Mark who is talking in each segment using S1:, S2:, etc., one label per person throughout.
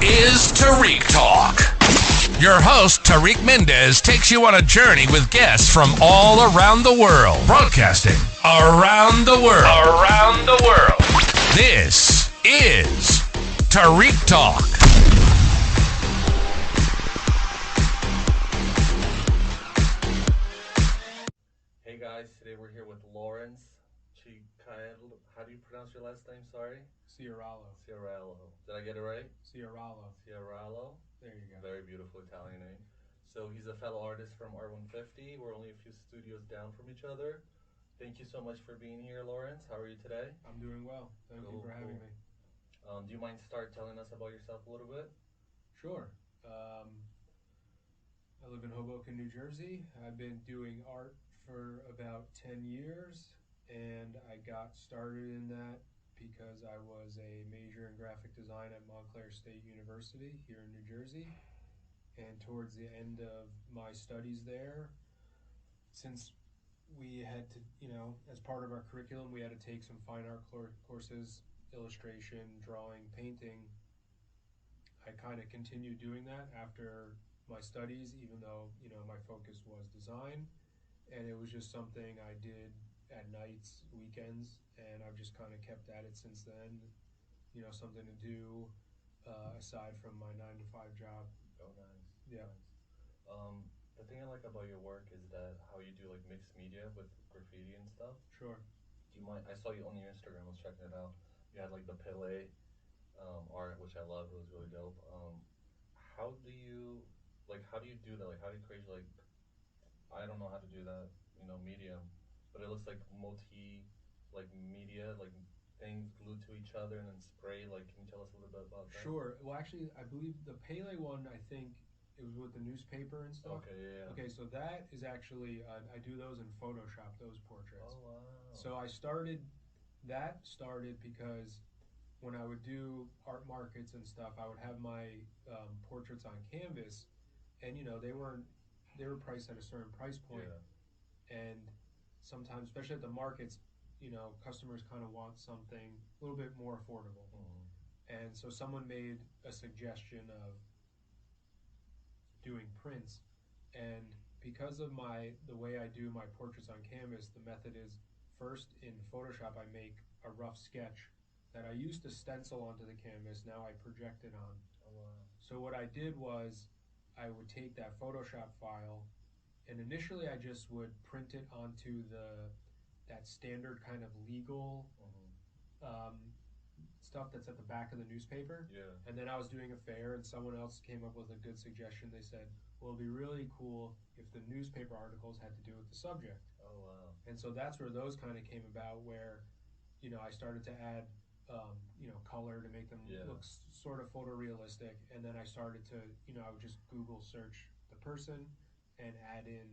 S1: is Tarik Talk. Your host, Tarik Mendez, takes you on a journey with guests from all around the world. Broadcasting around the world. Around the world. This is Tarik Talk.
S2: Hey guys, today we're here with Lawrence Ciarallo. How do you pronounce your last name? Sorry?
S3: Ciarallo.
S2: Ciarallo. Did I get it right?
S3: Ciarallo.
S2: Ciarallo.
S3: There you go.
S2: Very beautiful Italian name. So he's a fellow artist from R150. We're only a few studios down from each other. Thank you so much for being here, Lawrence. How are you today?
S3: I'm doing well. Thank you for having me.
S2: Do you mind start telling us about yourself a little bit?
S3: Sure. I live in Hoboken, New Jersey. I've been doing art for about 10 years, and I got started in that because I was a major in graphic design at Montclair State University here in New Jersey. And towards the end of my studies there, since we had to, as part of our curriculum, we had to take some fine art courses, illustration, drawing, painting. I kind of continued doing that after my studies, even though, my focus was design. And it was just something I did at nights, weekends, and I've just kind of kept at it since then. Something to do aside from my 9-to-5 job.
S2: Oh, nice.
S3: Yeah.
S2: Nice. The thing I like about your work is that how you do like mixed media with graffiti and stuff.
S3: Sure.
S2: Do you mind? I saw you on your Instagram. I was checking it out. You had like the Pele art, which I love. It was really dope. How do you do that? Like, how do you create like? I don't know how to do that. Medium, but it looks like media, like things glued to each other and then spray. Like, can you tell us a little bit about that?
S3: Sure. Well, actually, I believe the Pele one, I think it was with the newspaper and stuff.
S2: Okay, yeah.
S3: Okay, so that is actually, I do those in Photoshop, those portraits.
S2: Oh, wow.
S3: So that started because when I would do art markets and stuff, I would have my portraits on canvas, and they were priced at a certain price point.
S2: Yeah.
S3: And sometimes, especially at the markets, customers kind of want something a little bit more affordable.
S2: Mm-hmm.
S3: And so someone made a suggestion of doing prints, and because of the way I do my portraits on canvas, the method is first in Photoshop I make a rough sketch that I used to stencil onto the canvas. Now I project it on.
S2: Oh, wow.
S3: So what I did was I would take that Photoshop file, and initially I just would print it onto that standard kind of legal stuff that's at the back of the newspaper.
S2: Yeah.
S3: And then I was doing a fair, and someone else came up with a good suggestion. They said, well, it'd be really cool if the newspaper articles had to do with the subject.
S2: Oh, wow.
S3: And so that's where those kind of came about, where I started to add color to make them look sort of photorealistic. And then I started to, I would just Google search the person and add in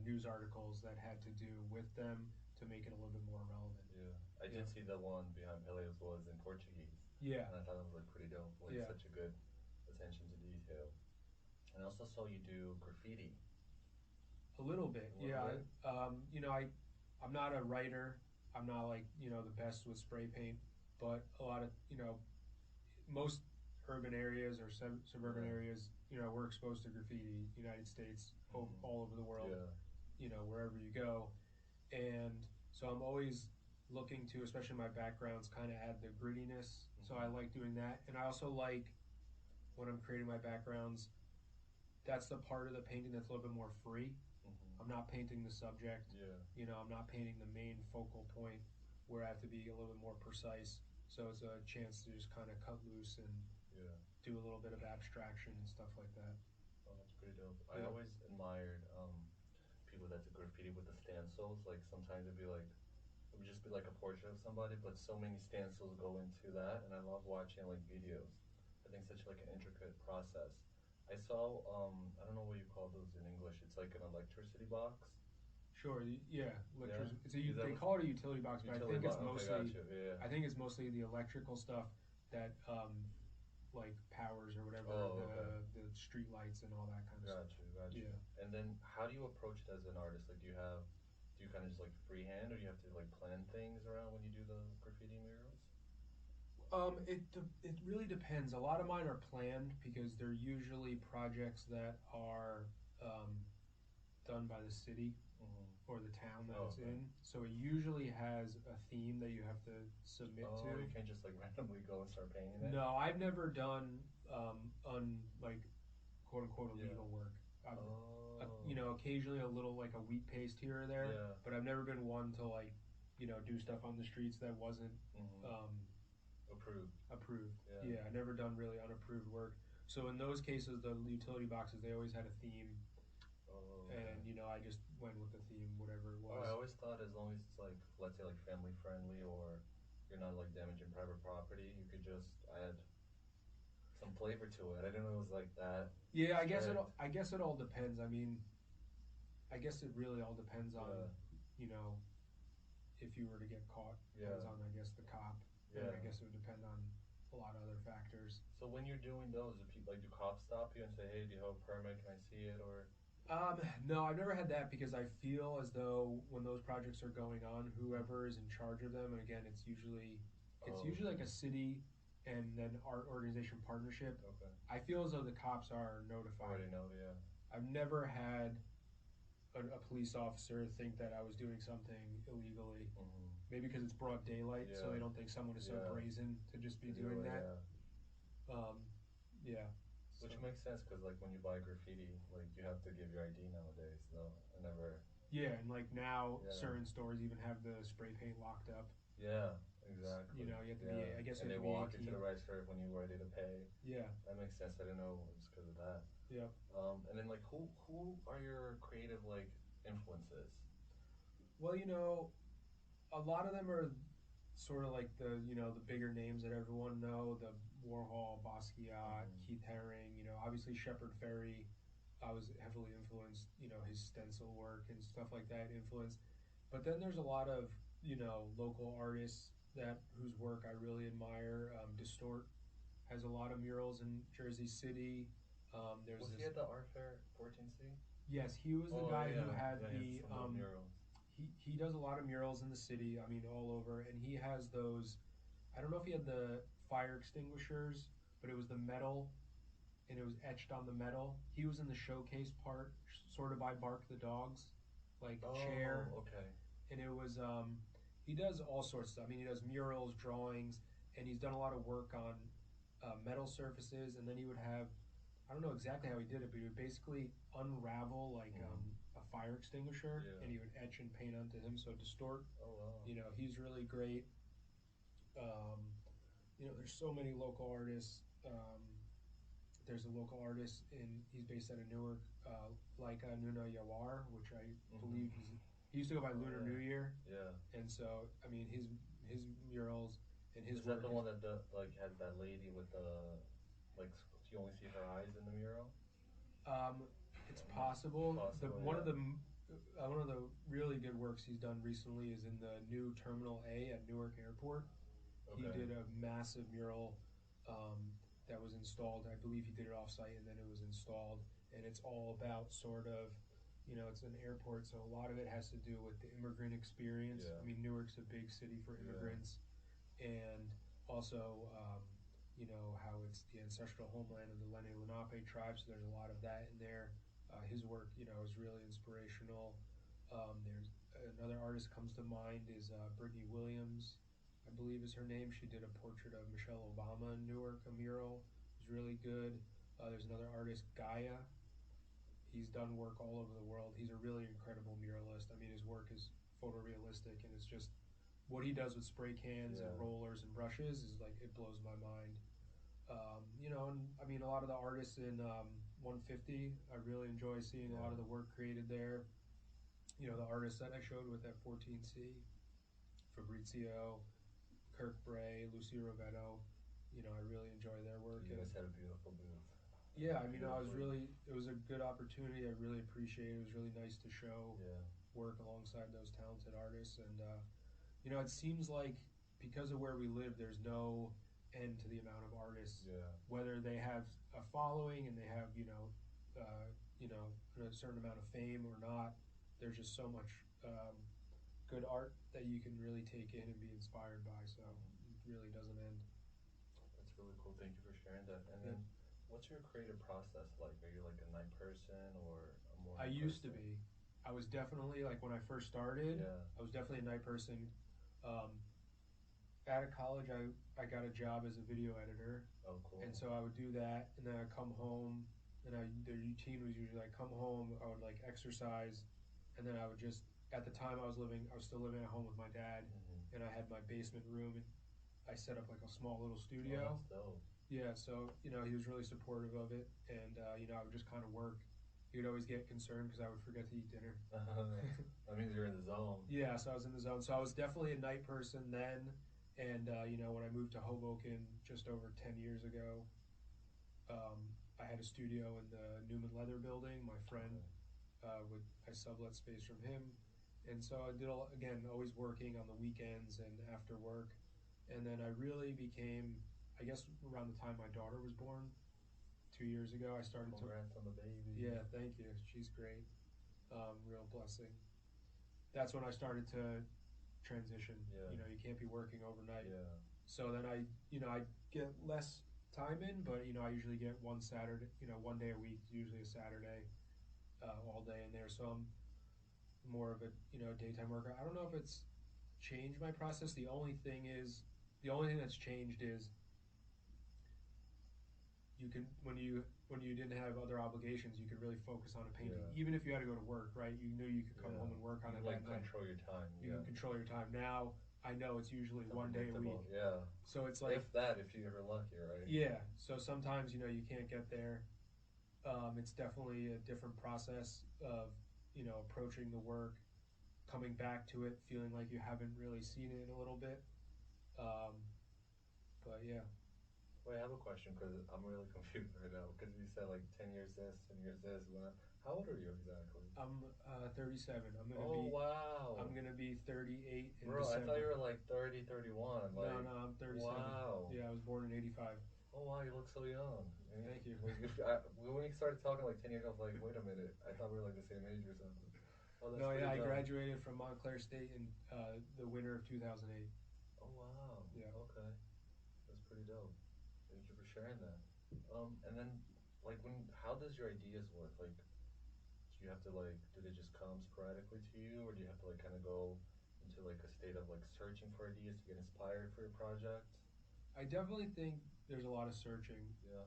S3: news articles that had to do with them to make it a little bit more relevant.
S2: Yeah. I did see the one behind Pele's was in Portuguese.
S3: Yeah.
S2: And I thought it was like pretty dope. Like such a good attention to detail. And I also saw you do graffiti.
S3: A little bit.
S2: Bit?
S3: I'm not a writer. I'm not like, the best with spray paint, but a lot of, most urban areas or suburban areas, we're exposed to graffiti, United States, all over the world, wherever you go. And so I'm always looking to, especially my backgrounds, kind of add the grittiness. So I like doing that. And I also like, when I'm creating my backgrounds, that's the part of the painting that's a little bit more free. I'm not painting the subject.
S2: Yeah.
S3: I'm not painting the main focal point where I have to be a little bit more precise. So it's a chance to just kind of cut loose and do a little bit of abstraction and stuff like that.
S2: Oh, that's pretty dope. I always admired people that do graffiti with the stencils. Like sometimes it would just be like a portrait of somebody, but so many stencils go into that, and I love watching like videos. I think such like an intricate process. I saw, I don't know what you call those in English. It's like an electricity box.
S3: Sure. Yeah. They
S2: what
S3: call it a utility box, but I think it's mostly.
S2: Okay,
S3: I think it's mostly the electrical stuff that like powers or whatever the street lights and all that kind of stuff.
S2: Got you.
S3: Yeah.
S2: And then how do you approach it as an artist? Like, do you kind of just like freehand, or do you have to like plan things around when you do the graffiti murals?
S3: It really depends. A lot of mine are planned because they're usually projects that are done by the city
S2: Mm-hmm.
S3: or the town that
S2: Oh,
S3: it's
S2: okay.
S3: in. So it usually has a theme that you have to submit
S2: Oh,
S3: to.
S2: you can't just like randomly go and start painting it?
S3: No, I've never done like quote unquote
S2: Yeah.
S3: illegal work.
S2: Oh.
S3: You know, occasionally a little like a wheat paste here or there,
S2: Yeah.
S3: but I've never been one to like, you know, do stuff on the streets that wasn't
S2: Mm-hmm. Approved.
S3: approved.
S2: Yeah.
S3: I never done really unapproved work. So in those cases, the utility boxes they always had a theme,
S2: Oh, okay.
S3: and you know I just went with the theme, whatever it
S2: Oh,
S3: was.
S2: I always thought as long as it's like, let's say like family friendly or you're not like damaging private property, you could just add some flavor to it. I didn't know it was like that.
S3: Yeah,
S2: Strict.
S3: I guess it all depends. I mean, I guess it really all depends on,
S2: Yeah.
S3: you know, if you were to get caught. Depends
S2: Yeah.
S3: on I guess the cop. And
S2: Yeah.
S3: I guess it would depend on a lot of other factors.
S2: So when you're doing those, do people like do cops stop you and say, "Hey, do you have a permit? Can I see it?" Or
S3: No, I've never had that because I feel as though when those projects are going on, whoever is in charge of them, and again, it's
S2: Oh,
S3: usually like
S2: okay.
S3: a city and then art organization partnership.
S2: Okay.
S3: I feel as though the cops are notified.
S2: Already know, yeah.
S3: I've never had a police officer think that I was doing something illegally.
S2: Mm-hmm.
S3: Maybe because it's broad daylight, so
S2: Yeah.
S3: they don't think someone is so
S2: Yeah.
S3: brazen to just be
S2: To do
S3: doing
S2: it,
S3: that.
S2: yeah.
S3: Yeah.
S2: Which
S3: So-
S2: makes sense because like when you buy graffiti, like you have to give your ID nowadays. No, I never.
S3: Yeah, and like now,
S2: Yeah.
S3: certain stores even have the spray paint locked up.
S2: Yeah, exactly.
S3: You know, you have to
S2: yeah.
S3: be. I guess
S2: and
S3: you
S2: they
S3: have to be
S2: walk you
S3: 18.
S2: to the register when you're ready to pay.
S3: Yeah.
S2: That makes sense. I didn't know it was because of that.
S3: Yep.
S2: And then like who are your creative like influences?
S3: Well, you know, a lot of them are sort of like the the bigger names that everyone know, the Warhol, Basquiat, Keith Haring. You know, obviously Shepard Fairey. I was heavily influenced. You know, his stencil work and stuff like that influenced. But then there's a lot of local artists that whose work I really admire. Distort has a lot of murals in Jersey City. There's
S2: Was
S3: this.
S2: he at the art fair 14C?
S3: Yes, he was the
S2: Oh
S3: guy
S2: yeah,
S3: who had
S2: yeah, he
S3: the.
S2: has some dope murals.
S3: He does a lot of murals in the city. I mean, all over, and he has those. I don't know if he had the fire extinguishers, but it was the metal, and it was etched on the metal. He was in the showcase part, sort of by Bark the Dogs, like chair,
S2: Oh, okay.
S3: and it was. He does all sorts of stuff. I mean, he does murals, drawings, and he's done a lot of work on metal surfaces. And then he would have. I don't know exactly how he did it, but he would basically unravel like a fire extinguisher,
S2: Yeah.
S3: and he would etch and paint onto him. So Distort,
S2: Oh wow.
S3: you know, he's really great. Um, you know, there's so many local artists. There's a local artist he's based out of Newark, like Nuna Yawar, which I believe he used to go by Lunar
S2: yeah.
S3: New Year,
S2: Yeah.
S3: and so I mean his murals and his
S2: Is
S3: work.
S2: that the one that like has that lady with the like you only see her eyes in the mural?
S3: Um, it's possible.
S2: Possible,
S3: One
S2: yeah.
S3: of the one of the really good works he's done recently is in the new Terminal A at Newark Airport. He
S2: Okay.
S3: did a massive mural that was installed. I believe he did it off-site, and then it was installed. And it's all about sort of, you know, it's an airport, so a lot of it has to do with the immigrant experience.
S2: Yeah.
S3: I mean, Newark's a big city for immigrants, and also, you know, how it's the ancestral homeland of the Lenni Lenape tribe. So there's a lot of that in there. His work, you know, is really inspirational. There's another artist comes to mind is Brittany Williams. I believe is her name. She did a portrait of Michelle Obama in Newark, a mural. It was really good. There's another artist, Gaia. He's done work all over the world. He's a really incredible muralist. I mean, his work is photorealistic, and it's just what he does with spray cans and rollers and brushes is like it blows my mind. You know, and I mean, a lot of the artists in 150, I really enjoy seeing a lot of the work created there. You know, the artists that I showed with at 14C, Fabrizio, Kirk Bray, Lucy Rovetto. You know, I really enjoy their work.
S2: You guys had a beautiful booth.
S3: Yeah, I mean, it was a good opportunity. I really appreciate it. It was really nice to show work alongside those talented artists. And, you know, it seems like because of where we live, there's no end to the amount of artists.
S2: Yeah.
S3: Whether they have a following and they have, a certain amount of fame or not, there's just so much good art that you can really take in and be inspired by. So it really doesn't end.
S2: Thank you for sharing that. And then, what's your creative process like? Are you like a night person or a morning
S3: I used to
S2: person?
S3: be. I was definitely like when I first started.
S2: Yeah.
S3: I was definitely a night person. Um, Out of college, I got a job as a video editor,
S2: Oh, cool.
S3: and so I would do that, and then I'd come home, and the routine was usually I come home, I would like exercise, and then I would just at the time I was still living at home with my dad,
S2: Mm-hmm.
S3: and I had my basement room, and I set up like a small little
S2: Oh,
S3: studio.
S2: that's dope.
S3: Yeah, so he was really supportive of it, and I would just kind of work. He would always get concerned because I would forget to eat dinner.
S2: That means you're in the zone.
S3: Yeah, so I was in the zone. So I was definitely a night person then, and when I moved to Hoboken just over 10 years ago, I had a studio in the Newman Leather Building. My friend I sublet space from him, and so I did again always working on the weekends and after work, and then I really became, I guess, around the time my daughter was born, 2 years ago. I started to.
S2: Congrats on the baby.
S3: Yeah, thank you. She's great. Real blessing. That's when I started to transition.
S2: Yeah.
S3: You can't be working overnight.
S2: Yeah.
S3: So then I get less time in, but I usually get one Saturday, one day a week, usually a Saturday, all day in there. So I'm more of a daytime worker. I don't know if it's changed my process. The only thing that's changed is you can when you didn't have other obligations, you could really focus on a painting.
S2: Yeah.
S3: Even if you had to go to work, right? You knew you could come home and work on
S2: You
S3: it
S2: like
S3: that night.
S2: control your time.
S3: You can control your time. Now I know it's usually one day a week.
S2: Yeah.
S3: So it's like
S2: if you're ever lucky, right?
S3: yeah. So sometimes you can't get there. It's definitely a different process of approaching the work, coming back to it, feeling like you haven't really seen it in a little bit. Um, but yeah,
S2: Wait, I have a question because I'm really confused right now because you said like 10 years this, 10 years this. How old are you exactly?
S3: I'm 37.
S2: Oh, wow.
S3: I'm gonna be 38 in
S2: Bro, I
S3: December.
S2: thought you were like 30, 31. Like,
S3: No, I'm 37.
S2: wow.
S3: Yeah, I was born in '85.
S2: Oh, wow, you look so young.
S3: Thank you.
S2: When you started talking like 10 years ago, I was like, wait a minute. I thought we were like the same age or something. Oh, that's
S3: No,
S2: pretty
S3: yeah, I
S2: dope.
S3: graduated from Montclair State in the winter of 2008.
S2: Oh, wow.
S3: Yeah.
S2: Okay. That's pretty dope. Thank you for sharing that. And then, like, how does your ideas work? Like, do you have to, like, do they just come sporadically to you, or do you have to, like, kind of go into, like, a state of, like, searching for ideas to get inspired for your project?
S3: I definitely think there's a lot of searching.
S2: Yeah.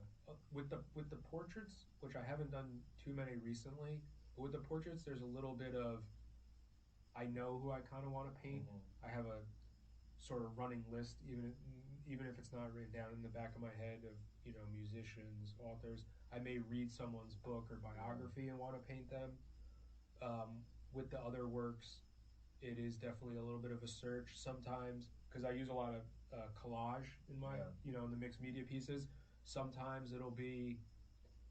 S3: With the portraits, which I haven't done too many recently, but with the portraits, there's a little bit of I know who I kind of want to paint.
S2: Mm-hmm.
S3: I have a sort of running list, even if it's not written down in the back of my head of musicians, authors. I may read someone's book or biography and want to paint them. With the other works, it is definitely a little bit of a search sometimes because I use a lot of collage in my in the mixed media pieces. Sometimes it'll be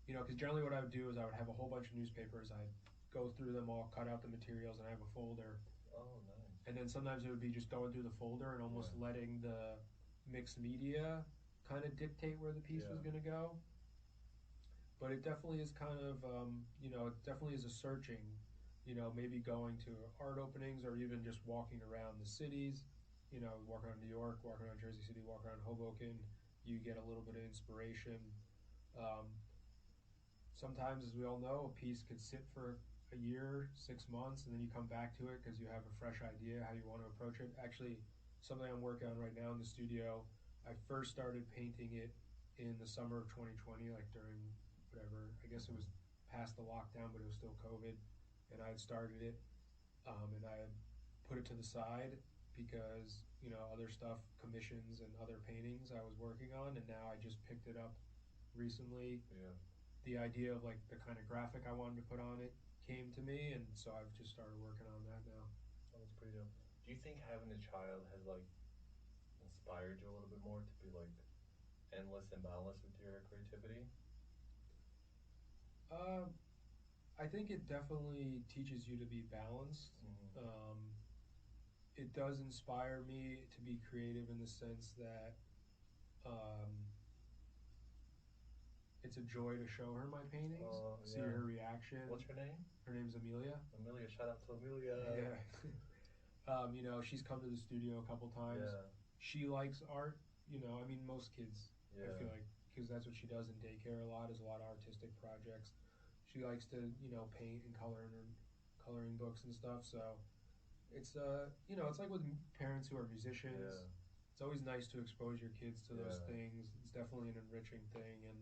S3: because generally what I would do is I would have a whole bunch of newspapers. I'd go through them all, cut out the materials, and I have a folder.
S2: Oh, nice.
S3: And then sometimes it would be just going through the folder and almost letting the mixed media kind of dictate where the piece was going to go. But it definitely is kind of, it definitely is a searching, maybe going to art openings or even just walking around the cities, walking around New York, walking around Jersey City, walking around Hoboken. You get a little bit of inspiration. Sometimes, as we all know, a piece could sit for a year, 6 months, and then you come back to it because you have a fresh idea how you want to approach it. Actually, something I'm working on right now in the studio, I first started painting it in the summer of 2020, like during whatever, I guess it was past the lockdown, but it was still COVID, and I had started it, and I had put it to the side because, other stuff, commissions and other paintings I was working on, and now I just picked it up recently.
S2: Yeah.
S3: The idea of like the kind of graphic I wanted to put on it came to me, and so I've just started working on that now.
S2: Oh, that's pretty dope. Do you think having a child has like inspired you a little bit more to be like endless and boundless with your creativity?
S3: I think it definitely teaches you to be balanced.
S2: Mm-hmm.
S3: It does inspire me to be creative in the sense that it's a joy to show her my paintings, see her reaction.
S2: What's her name?
S3: Her name's Amelia.
S2: Amelia, shout out to Amelia.
S3: Yeah. She's come to the studio a couple times.
S2: Yeah.
S3: She likes art. I mean, most kids I feel like, because that's what she does in daycare a lot, is a lot of artistic projects. She likes to, paint and color in her coloring books and stuff. So it's it's like with parents who are musicians. It's always nice to expose your kids to those things. It's definitely an enriching thing, and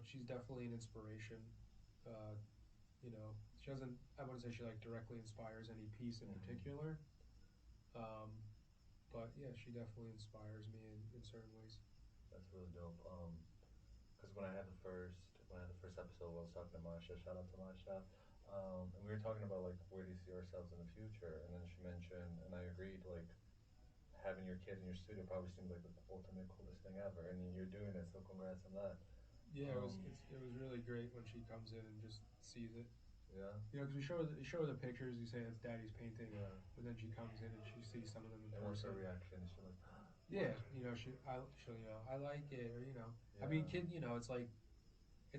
S3: she's definitely an inspiration. Uh, she doesn't. I wouldn't say she like directly inspires any piece in particular, but yeah, she definitely inspires me in certain ways.
S2: That's really dope. Because when I had the first episode, I was talking to Masha. Shout out to Masha. And we were talking about like where do you see ourselves in the future, and then she mentioned, and I agreed, like having your kid in your studio probably seems like the ultimate coolest thing ever, and you're doing it. So congrats on that.
S3: Yeah, it was really great when she comes in and just sees it.
S2: Yeah.
S3: Because we show her the pictures. You say that's Daddy's painting, but then she comes in and she sees some of them in person.
S2: And what's her reaction? Is she like,
S3: yeah, she'll I like it, or I mean, kid, it's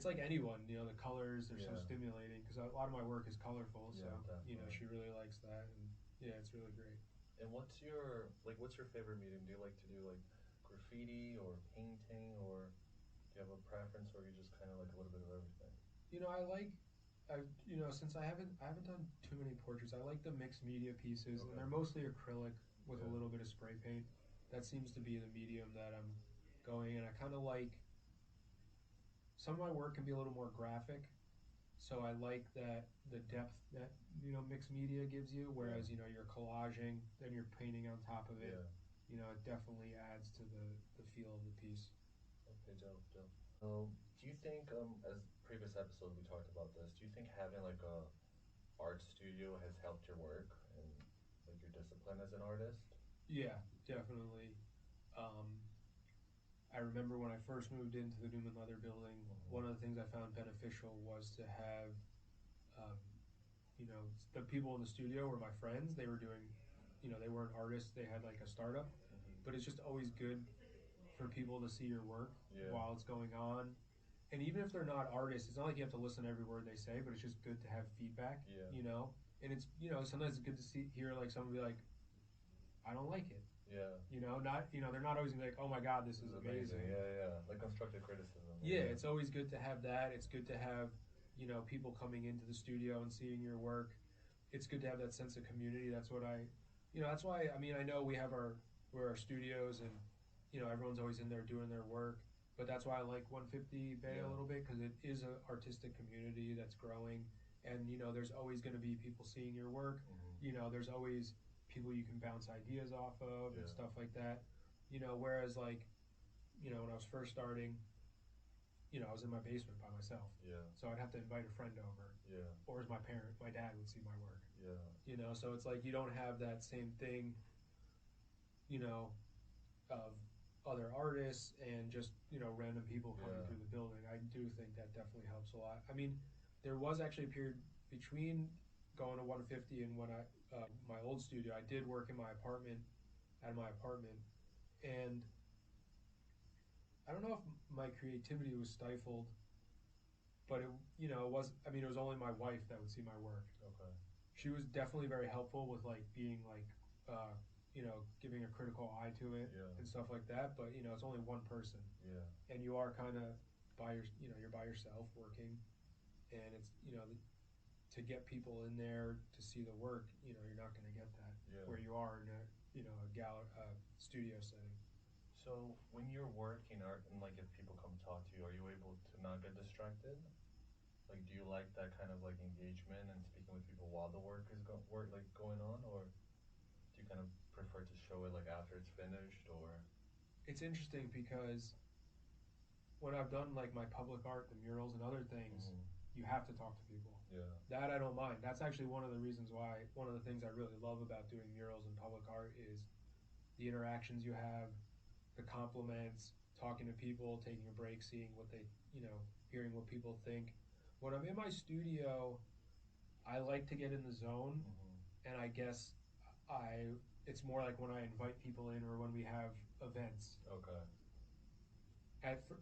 S3: like anyone, the colors are so stimulating because a lot of my work is colorful, so
S2: definitely.
S3: she really likes that, and yeah, it's really great.
S2: And what's your favorite medium? Do you like to do like graffiti or painting, or do you have a preference, or you just kind of like a little bit of everything?
S3: Since I haven't done too many portraits, I like the mixed media pieces, and they're mostly acrylic with a little bit of spray paint. That seems to be the medium that I'm going, and I kind of like some of my work can be a little more graphic, so I like that the depth that mixed media gives you. Whereas you're collaging, then you're painting on top of it. It definitely adds to the feel of the piece.
S2: Okay, dope. Do you think, as previous episode we talked about this, do you think having like a art studio has helped your work and like your discipline as an artist?
S3: Yeah, definitely. Um, I remember when I first moved into the Newman Leather building, one of the things I found beneficial was to have, um, the people in the studio were my friends. They were doing, they weren't artists. They had like a startup, but it's just always good for people to see your work while it's going on. And even if they're not artists, it's not like you have to listen to every word they say, but it's just good to have feedback, And it's, sometimes it's good to hear like someone be like, I don't like it. They're not always gonna be like, oh my God, this is amazing.
S2: Like constructive criticism.
S3: Yeah, it's always good to have that. It's good to have, people coming into the studio and seeing your work. It's good to have that sense of community. That's what that's why, I mean, I know we're our studios and, everyone's always in there doing their work. But that's why I like 150 Bay a little bit, because it is an artistic community that's growing. And, there's always going to be people seeing your work. There's always people you can bounce ideas off of and stuff like that. Whereas like, when I was first starting, I was in my basement by myself. So I'd have to invite a friend over. Or as my dad would see my work. So it's like you don't have that same thing, of other artists and just, random people coming through the building. I do think that definitely helps a lot. I mean, there was actually a period between going to 150 and when my old studio, I did work in my apartment, out of my apartment, and I don't know if my creativity was stifled, but it was. I mean, it was only my wife that would see my work.
S2: Okay.
S3: She was definitely very helpful with like being like, giving a critical eye to it and stuff like that. But it's only one person. And you are kind of you're by yourself working, and it's to get people in there to see the work. You're not going to get that where you are in a studio setting.
S2: So when you're working art, and like if people come talk to you, are you able to not get distracted? Like, do you like that kind of like engagement and speaking with people while the work is going on, or do you kind of prefer to show it like after it's finished, or?
S3: It's interesting because when I've done like my public art, the murals and other things, you have to talk to people. That I don't mind. That's actually one of the reasons why, one of the things I really love about doing murals and public art is the interactions you have, the compliments, talking to people, taking a break, seeing what they, hearing what people think. When I'm in my studio, I like to get in the zone, and I guess it's more like when I invite people in or when we have events.
S2: Okay.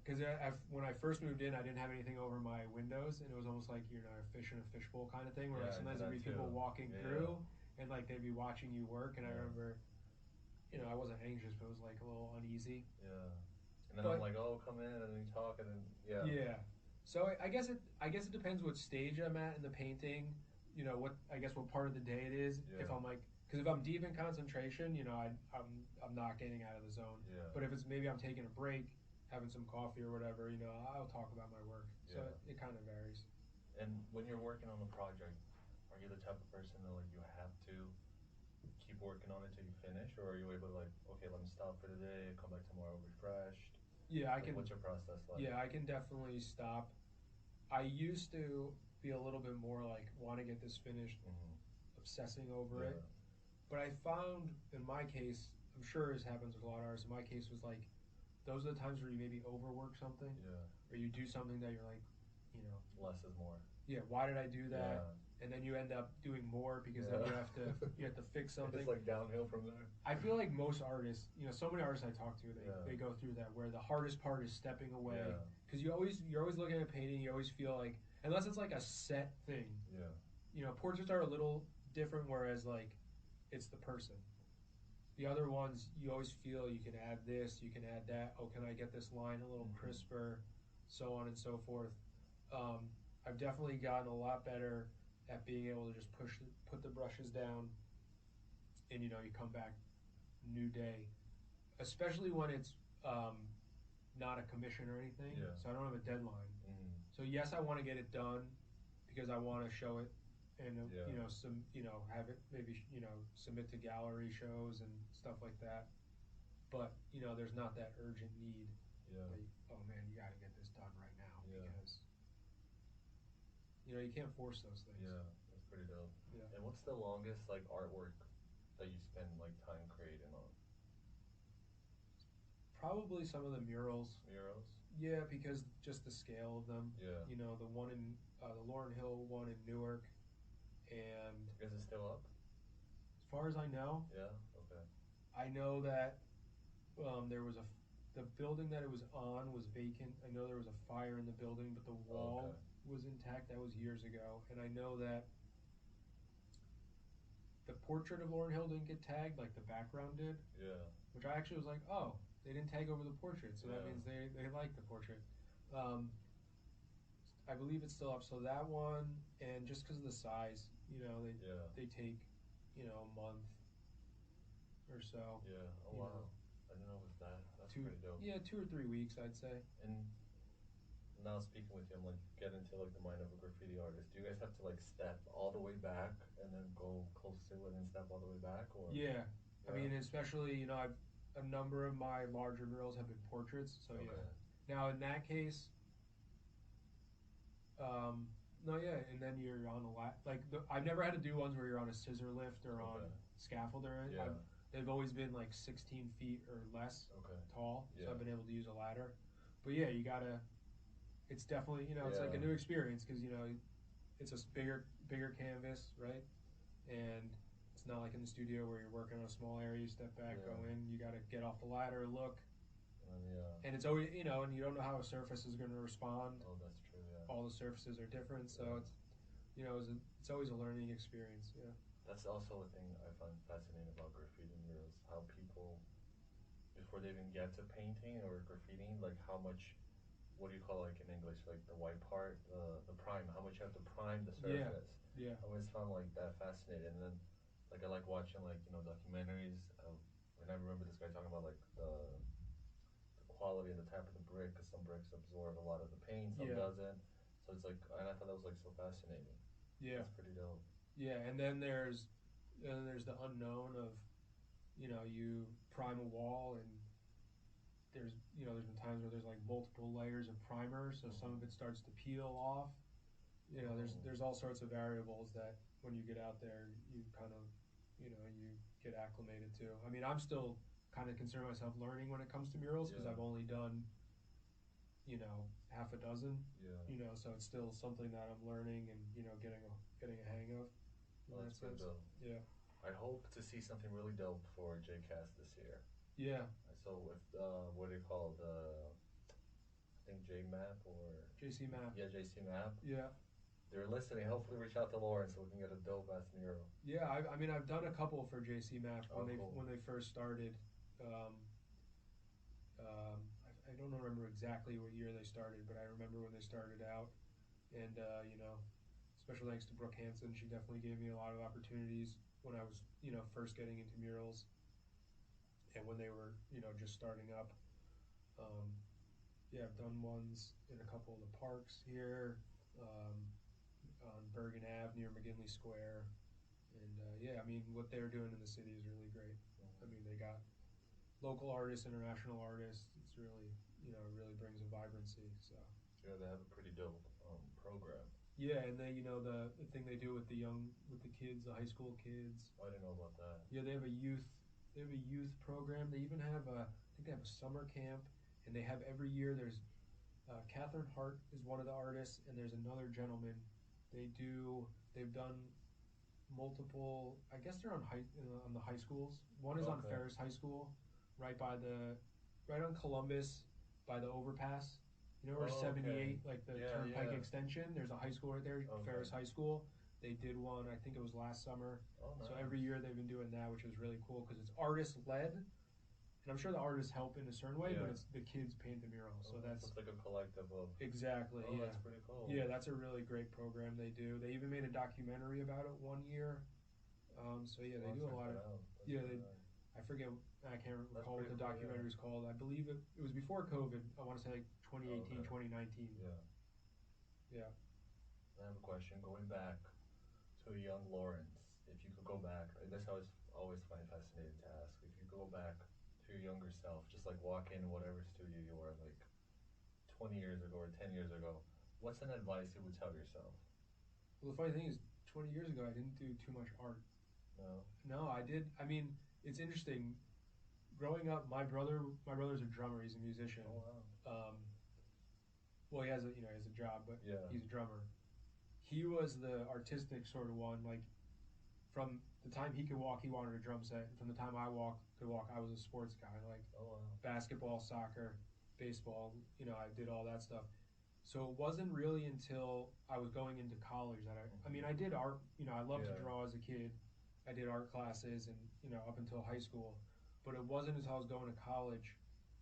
S3: Because when I first moved in, I didn't have anything over my windows, and it was almost like a fish in a fishbowl kind of thing. Where like sometimes there'd be people walking through, and like they'd be watching you work. And I remember I wasn't anxious, but it was like a little uneasy.
S2: Yeah. And then
S3: But-
S2: I'm like, oh, come in, and then you talk, and then
S3: Yeah. So I guess it depends what stage I'm at in the painting. What part of the day it is.
S2: Yeah.
S3: If I'm like, because if I'm deep in concentration, I'm not getting out of the zone.
S2: Yeah.
S3: But if it's maybe I'm taking a break, having some coffee or whatever, I'll talk about my work. So
S2: Yeah.
S3: it kind of varies.
S2: And when you're working on a project, are you the type of person that like you have to keep working on it till you finish, or are you able to like, okay, let me stop for today, come back tomorrow refreshed?
S3: Yeah, I
S2: Like,
S3: can.
S2: What's your process like?
S3: Yeah, I can definitely stop. I used to be a little bit more like want to get this finished,
S2: Mm-hmm.
S3: obsessing over
S2: Yeah.
S3: it. But I found in my case, I'm sure this happens with a lot of artists. In my case, was like those are the times where you maybe overwork something,
S2: Yeah.
S3: or you do something that you're like,
S2: Less is more.
S3: yeah, why did I do that?
S2: Yeah.
S3: And then you end up doing more because then you have to fix something.
S2: It's like downhill from there.
S3: I feel like most artists, so many artists I talk to,
S2: Yeah.
S3: they go through that where the hardest part is stepping away
S2: Yeah.
S3: because you're always looking at a painting. You always feel like unless it's like a set thing.
S2: Yeah.
S3: Portraits are a little different, whereas like it's the person. The other ones you always feel you can add this, you can add that. Oh, can I get this line a little
S2: Mm-hmm.
S3: crisper, so on and so forth. I've definitely gotten a lot better at being able to just put the brushes down, and you come back, new day, especially when it's not a commission or anything.
S2: Yeah.
S3: So I don't have a deadline.
S2: Mm-hmm.
S3: So yes, I want to get it done because I want to show it, and
S2: Yeah.
S3: have it maybe submit to gallery shows and stuff like that. But there's not that urgent need.
S2: Yeah.
S3: Like, oh man, you got to get this done right now
S2: Yeah.
S3: because you can't force those things.
S2: Yeah, that's pretty dope.
S3: Yeah.
S2: And what's the longest like artwork that you spend like time creating on?
S3: Probably some of the murals.
S2: Murals?
S3: Yeah, because just the scale of them.
S2: Yeah.
S3: The one in the Laurel Hill one in Newark, and
S2: Is it still up?
S3: as far as I know,
S2: Yeah. Okay.
S3: I know that there was the building that it was on was vacant. I know there was a fire in the building, but the wall
S2: Okay.
S3: was intact. That was years ago, and I know that the portrait of Laurel Hill didn't get tagged like the background did,
S2: Yeah.
S3: which I actually was like, oh, they didn't tag over the portrait, so that
S2: Yeah.
S3: means they like the portrait. I believe it's still up. So that one, and just because of the size,
S2: Yeah.
S3: they take a month or so.
S2: Yeah. Oh
S3: You
S2: wow.
S3: know.
S2: I didn't know it was that. That's
S3: Two,
S2: pretty dope.
S3: yeah, 2 or 3 weeks, I'd say.
S2: And now speaking with you, I'm like get into like the mind of a graffiti artist. Do you guys have to like step all the way back and then go close to it and step all the way back, or?
S3: Yeah, I
S2: Yeah.
S3: mean, especially I've a number of my larger murals have been portraits, so
S2: Okay.
S3: yeah. Now in that case, no, yeah, and then you're on I've never had to do ones where you're on a scissor lift or on
S2: Okay.
S3: scaffold or anything.
S2: Yeah.
S3: They've always been like 16 feet or less
S2: Okay.
S3: tall, so
S2: Yeah.
S3: I've been able to use a ladder. But yeah, you gotta. It's definitely it's like a
S2: Yeah.
S3: new experience because it's a bigger canvas, right? And it's not like in the studio where you're working on a small area. You step back,
S2: Yeah.
S3: go in. You gotta get off the ladder, look,
S2: Yeah.
S3: and it's always and you don't know how a surface is going to respond.
S2: Oh, that's true. Yeah.
S3: All the surfaces are different, so
S2: Yeah.
S3: it's always a learning experience. Yeah.
S2: That's also a thing I find fascinating about graffiti murals. How people, before they even get to painting or graffitiing, like how much, what do you call like in English, like the white part, the prime, how much you have to prime the
S3: Yeah.
S2: surface.
S3: Yeah.
S2: I always found like that fascinating. And then like I like watching like, documentaries of, and I remember this guy talking about like the quality of the type of the brick, because some bricks absorb a lot of the paint, some
S3: Yeah.
S2: doesn't. So it's like, and I thought that was like so fascinating.
S3: Yeah.
S2: That's pretty dope.
S3: Yeah, and then there's the unknown of you prime a wall, and there's been times where there's like multiple layers of primer, so some of it starts to peel off. There's all sorts of variables that when you get out there you kind of you get acclimated to. I mean, I'm still kind of consider myself learning when it comes to murals because
S2: Yeah.
S3: I've only done half a dozen.
S2: Yeah.
S3: So it's still something that I'm learning and getting a hang of. In
S2: Well,
S3: that
S2: that's pretty
S3: sense.
S2: dope.
S3: Yeah.
S2: I hope to see something really dope for JCast this year.
S3: Yeah.
S2: So if what do you call I think JMap or
S3: JC Map.
S2: yeah, JC Map.
S3: Yeah.
S2: they're listening, hopefully reach out to Lauren so we can get a dope ass mural.
S3: Yeah, I mean, I've done a couple for JC Map
S2: Oh, cool.
S3: when they first started. I don't remember exactly what year they started, but I remember when they started out. And you know, special thanks to Brooke Hansen. She definitely gave me a lot of opportunities when I was, you know, first getting into murals, and when they were, you know, just starting up. Yeah, I've done ones in a couple of the parks here, on Bergen Ave near McGinley Square, and yeah, I mean, what they're doing in the city is really great. I mean, they got local artists, international artists. It's really, you know, it really brings a vibrancy. So
S2: Yeah, they have a pretty dope program.
S3: yeah, and they, you know, the thing they do with the kids, the high school kids.
S2: I didn't know about that.
S3: Yeah, they have a youth program. They even have I think they have a summer camp, and they have every year. There's Catherine Hart is one of the artists, and there's another gentleman. They've done multiple. I guess they're on the high schools. One is on
S2: Okay.
S3: Ferris High School, right on Columbus, by the overpass. You know where
S2: Oh,
S3: 78,
S2: okay.
S3: like the
S2: Yeah,
S3: Turnpike
S2: yeah.
S3: extension. There's a high school right there,
S2: Okay.
S3: Ferris High School. They did one. I think it was last summer.
S2: Oh, nice.
S3: So every year they've been doing that, which is really cool because it's artist led, and I'm sure the artists help in a certain way, but
S2: Yeah.
S3: it's the kids paint the mural. So that's
S2: it's like a collective of.
S3: exactly,
S2: Oh,
S3: yeah.
S2: that's pretty cool.
S3: Yeah, that's a really great program they do. They even made a documentary about it one year. So yeah, they do a lot of. Yeah, I forget. I can't recall what the documentary is called. I believe it was before COVID. I want to say like 2018, 2019.
S2: Yeah.
S3: Yeah.
S2: I have a question. Going back to a young Lawrence, if you could go back, that's how I always find fascinating to ask. If you go back to your younger self, just like walk in whatever studio you were like 20 years ago or 10 years ago, what's an advice you would tell yourself?
S3: Well, the funny thing is, 20 years ago, I didn't do too much art.
S2: No.
S3: No, I did. I mean, it's interesting. Growing up, my brother's a drummer. He's a musician.
S2: Oh, wow.
S3: Well, he has a job, but
S2: Yeah.
S3: he's a drummer. He was the artistic sort of one. Like from the time he could walk, he wanted a drum set. And from the time I could walk, I was a sports guy. Like
S2: Oh, wow.
S3: basketball, soccer, baseball. You know, I did all that stuff. So it wasn't really until I was going into college that I mean, I did art. You know, I loved to
S2: Yeah.
S3: draw as a kid. I did art classes, and you know, up until high school. But it wasn't until I was going to college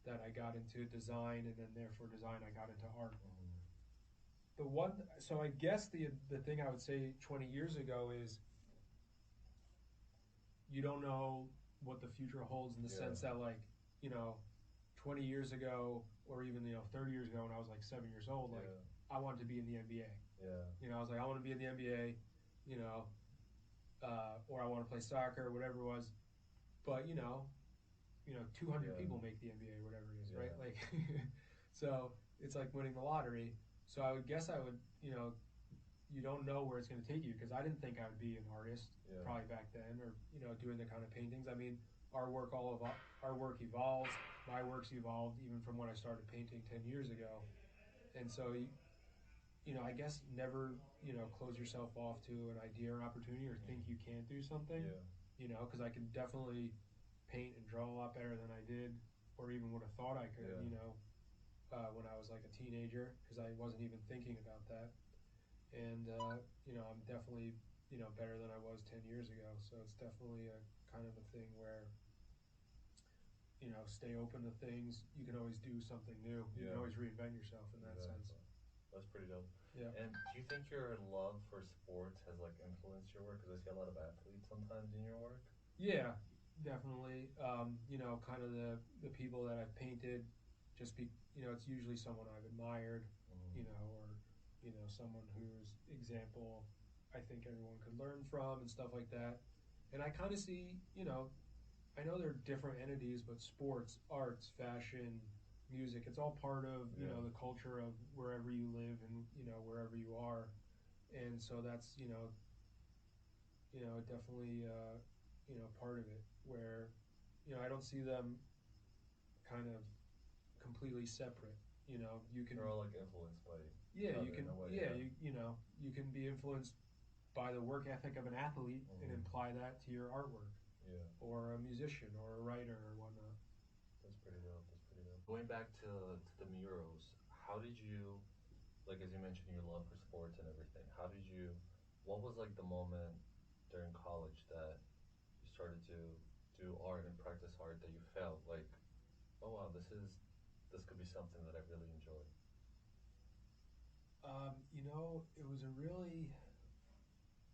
S3: that I got into design, and then therefore design, I got into art. So I guess the thing I would say 20 years ago is you don't know what the future holds in the sense that, like, you know, 20 years ago or even, you know, 30 years ago when I was like 7 years old, like I wanted to be in the NBA.
S2: Yeah.
S3: You know, I was like, I want to be in the NBA, you know, or I want to play soccer or whatever it was. But, you know, 200 people make the NBA, whatever it is, right? Like, so it's like winning the lottery. So I would guess you know, you don't know where it's going to take you, because I didn't think I would be an artist probably back then, or, you know, doing the kind of paintings. I mean, our work evolves. My work's evolved even from when I started painting 10 years ago. And so, you know, I guess never, you know, close yourself off to an idea or opportunity or think you can't do something, you know, because I can definitely paint and draw a lot better than I did or even would have thought I could, you know, when I was like a teenager, because I wasn't even thinking about that. And, you know, I'm definitely, you know, better than I was 10 years ago. So it's definitely a kind of a thing where, you know, stay open to things. You can always do something new. You can always reinvent yourself in that sense.
S2: That's pretty dope.
S3: Yeah.
S2: And do you think your love for sports has like influenced your work? Because I see a lot of athletes sometimes in your work.
S3: Yeah, definitely. You know, kind of the people that I've painted, you know, it's usually someone I've admired, you know, or, you know, someone whose example I think everyone could learn from and stuff like that. And I kind of see, you know, I know they're different entities, but sports, arts, fashion, music, it's all part of, you know, the culture of wherever you live and, you know, wherever you are. And so that's, you know, definitely, you know, part of it where, you know, I don't see them kind of completely separate. You know, you can.
S2: They're all like influenced by.
S3: Yeah, you can. Yeah, you know, you can be influenced by the work ethic of an athlete and apply that to your artwork.
S2: Yeah.
S3: Or a musician or a writer or whatnot.
S2: That's pretty dope. Going back to the murals, how did you like as you mentioned, your love for sports and everything. What was like the moment during college that you started to do art and practice art that you felt like, oh wow, this could be something that I really enjoy?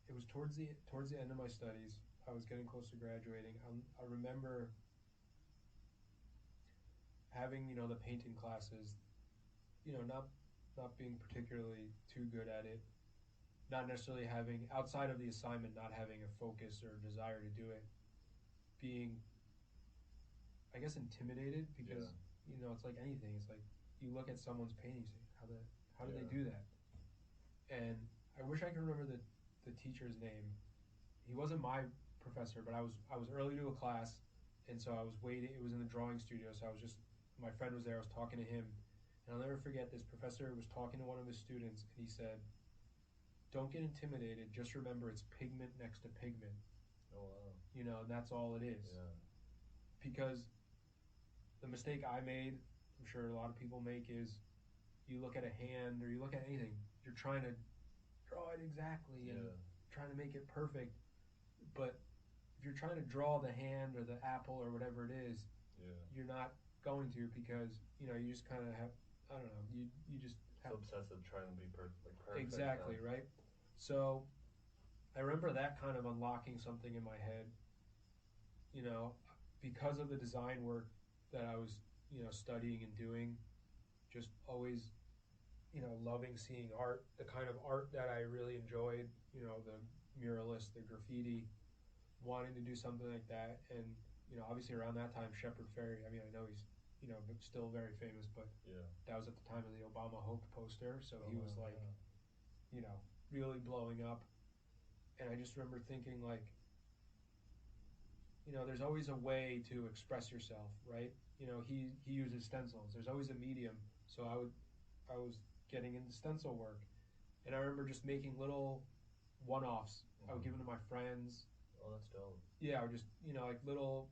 S3: It was towards the end of my studies. I was getting close to graduating. I remember having, the painting classes, not being particularly too good at it, not necessarily having, outside of the assignment, not having a focus or desire to do it, being, I guess, intimidated because, it's like anything. It's like you look at someone's painting, you say, how do they do that? And I wish I could remember the teacher's name. He wasn't my professor, but I was early to a class, and so I was waiting. It was in the drawing studio, so my friend was there. I was talking to him, and I'll never forget this professor was talking to one of his students, and he said, "Don't get intimidated. Just remember, it's pigment next to pigment."
S2: Oh wow.
S3: And that's all it is.
S2: Yeah.
S3: Because the mistake I made, I'm sure a lot of people make, is you look at a hand or you look at anything, you're trying to draw it exactly and trying to make it perfect. But if you're trying to draw the hand or the apple or whatever it is, you're not going to, because you just kind of have, I don't know, you just have
S2: so obsessive trying to be perfect.
S3: Exactly, right? So I remember that kind of unlocking something in my head, because of the design work that I was, studying and doing, just always, loving seeing art, the kind of art that I really enjoyed, the muralist, the graffiti, wanting to do something like that. And, obviously around that time, Shepard Fairey, I mean, I know he's, still very famous, but that was at the time of the Obama Hope poster. So he was like, really blowing up. And I just remember thinking, like, there's always a way to express yourself, right? He uses stencils. There's always a medium. So I was getting into stencil work, and I remember just making little one-offs. I would give them to my friends.
S2: Oh, that's dope.
S3: Yeah, I would just, like little.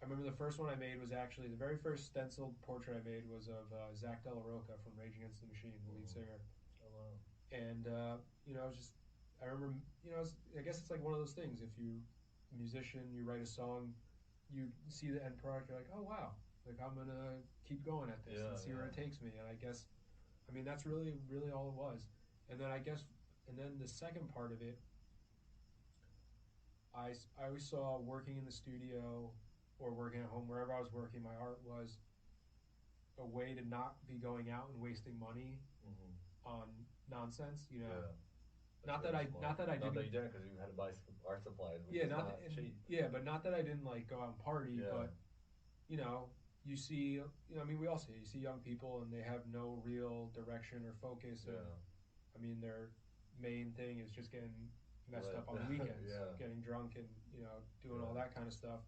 S3: I remember the first one I made was actually the very first stenciled portrait I made was of Zach De La Rocha from Rage Against the Machine, the lead singer.
S2: Oh wow.
S3: And I was just, I remember, I guess it's like one of those things. If you a musician, you write a song, you see the end product, you're like, oh wow, like I'm gonna keep going at this and see where it takes me. And I guess, that's really, really all it was. And then and then the second part of it, I always saw working in the studio or working at home, wherever I was working, my art was a way to not be going out and wasting money on nonsense. Not that I didn't.
S2: Not that you didn't, because you had to buy some art supplies.
S3: But not that I didn't like go out and party. But you see, we all see it. You see young people and they have no real direction or focus. And their main thing is just getting messed up on the weekends, getting drunk and doing all that kind of stuff.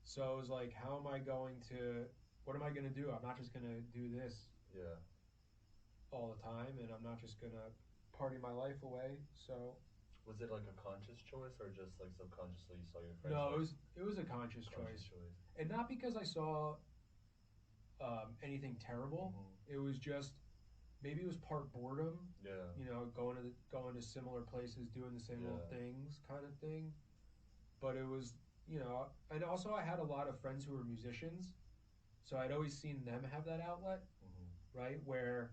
S3: So it was like, what am I going to do? I'm not just going to do this all the time, and I'm not just going to party my life away. So
S2: was it like a conscious choice, or just like subconsciously you saw your friends?
S3: No, it was a conscious choice. And not because I saw anything terrible. It was just, maybe it was part boredom. Going to similar places, doing the same old things, kind of thing. But it was, and also I had a lot of friends who were musicians, so I'd always seen them have that outlet, right? Where,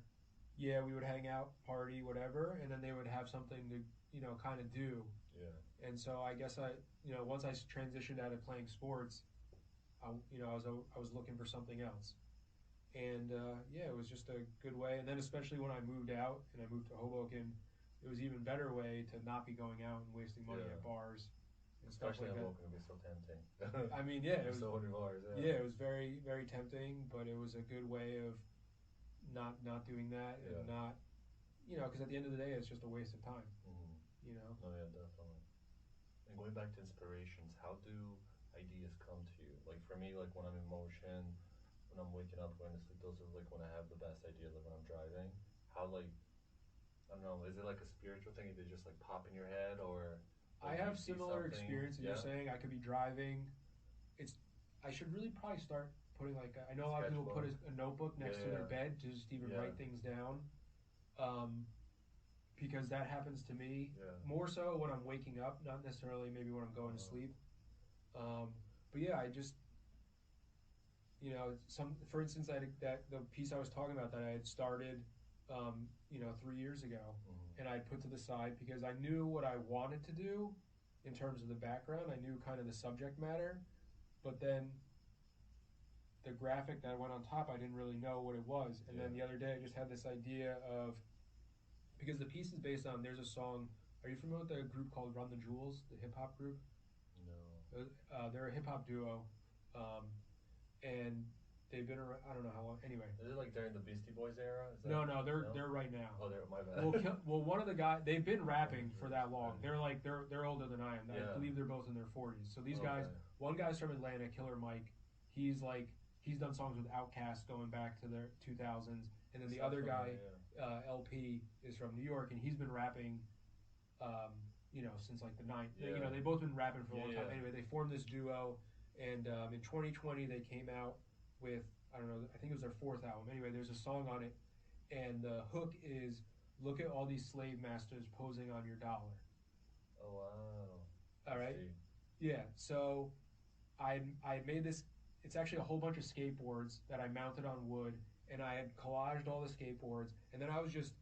S3: we would hang out, party, whatever, and then they would have something to, kind of do. And so I guess once I transitioned out of playing sports, I was looking for something else. And it was just a good way. And then especially when I moved out and I moved to Hoboken, it was even better way to not be going out and wasting money at bars and stuff
S2: especially
S3: like that.
S2: Hoboken would be so tempting.
S3: It was
S2: so many bars.
S3: it was very, very tempting, but it was a good way of not doing that and not, because at the end of the day, it's just a waste of time.
S2: Oh yeah, definitely. And going back to inspirations, how do ideas come to you? Like for me, like when I'm in motion, when I'm waking up, going to sleep, those are like when I have the best ideas. Like when I'm driving, how, like, I don't know, is it like a spiritual thing? They just like pop in your head, or
S3: I have similar experiences. You're saying I could be driving. I should really probably start putting, like, I know a lot of people put a notebook next to their bed to just even write things down. because that happens to me more so when I'm waking up, not necessarily maybe when I'm going to sleep. But yeah, I just, for instance, that the piece I was talking about that I had started, 3 years ago, and I put to the side because I knew what I wanted to do in terms of the background. I knew kind of the subject matter, but then the graphic that went on top, I didn't really know what it was. And then the other day, I just had this idea of, because the piece is based on, there's a song. Are you familiar with a group called Run the Jewels, the hip hop group?
S2: No.
S3: They're a hip hop duo, and they've been around. I don't know how long. Anyway.
S2: Is it like during the Beastie Boys era?
S3: No, they're right now.
S2: Oh, they're my bad.
S3: Well, one of the guys, they've been rapping for that long. They're older than I am. I believe they're both in their 40s. So these guys, one guy's from Atlanta, Killer Mike. He's done songs with Outkast going back to the 2000s, and then the other guy, LP, is from New York, and he's been rapping, since like the 90s.
S2: Yeah.
S3: They've both been rapping for a long time. Anyway, they formed this duo, and in 2020 they came out with, I don't know, I think it was their 4th album. Anyway, there's a song on it, and the hook is, "Look at all these slave masters posing on your dollar."
S2: Oh wow!
S3: All right. Yeah. So, I made this. It's actually a whole bunch of skateboards that I mounted on wood, and I had collaged all the skateboards, and then I was just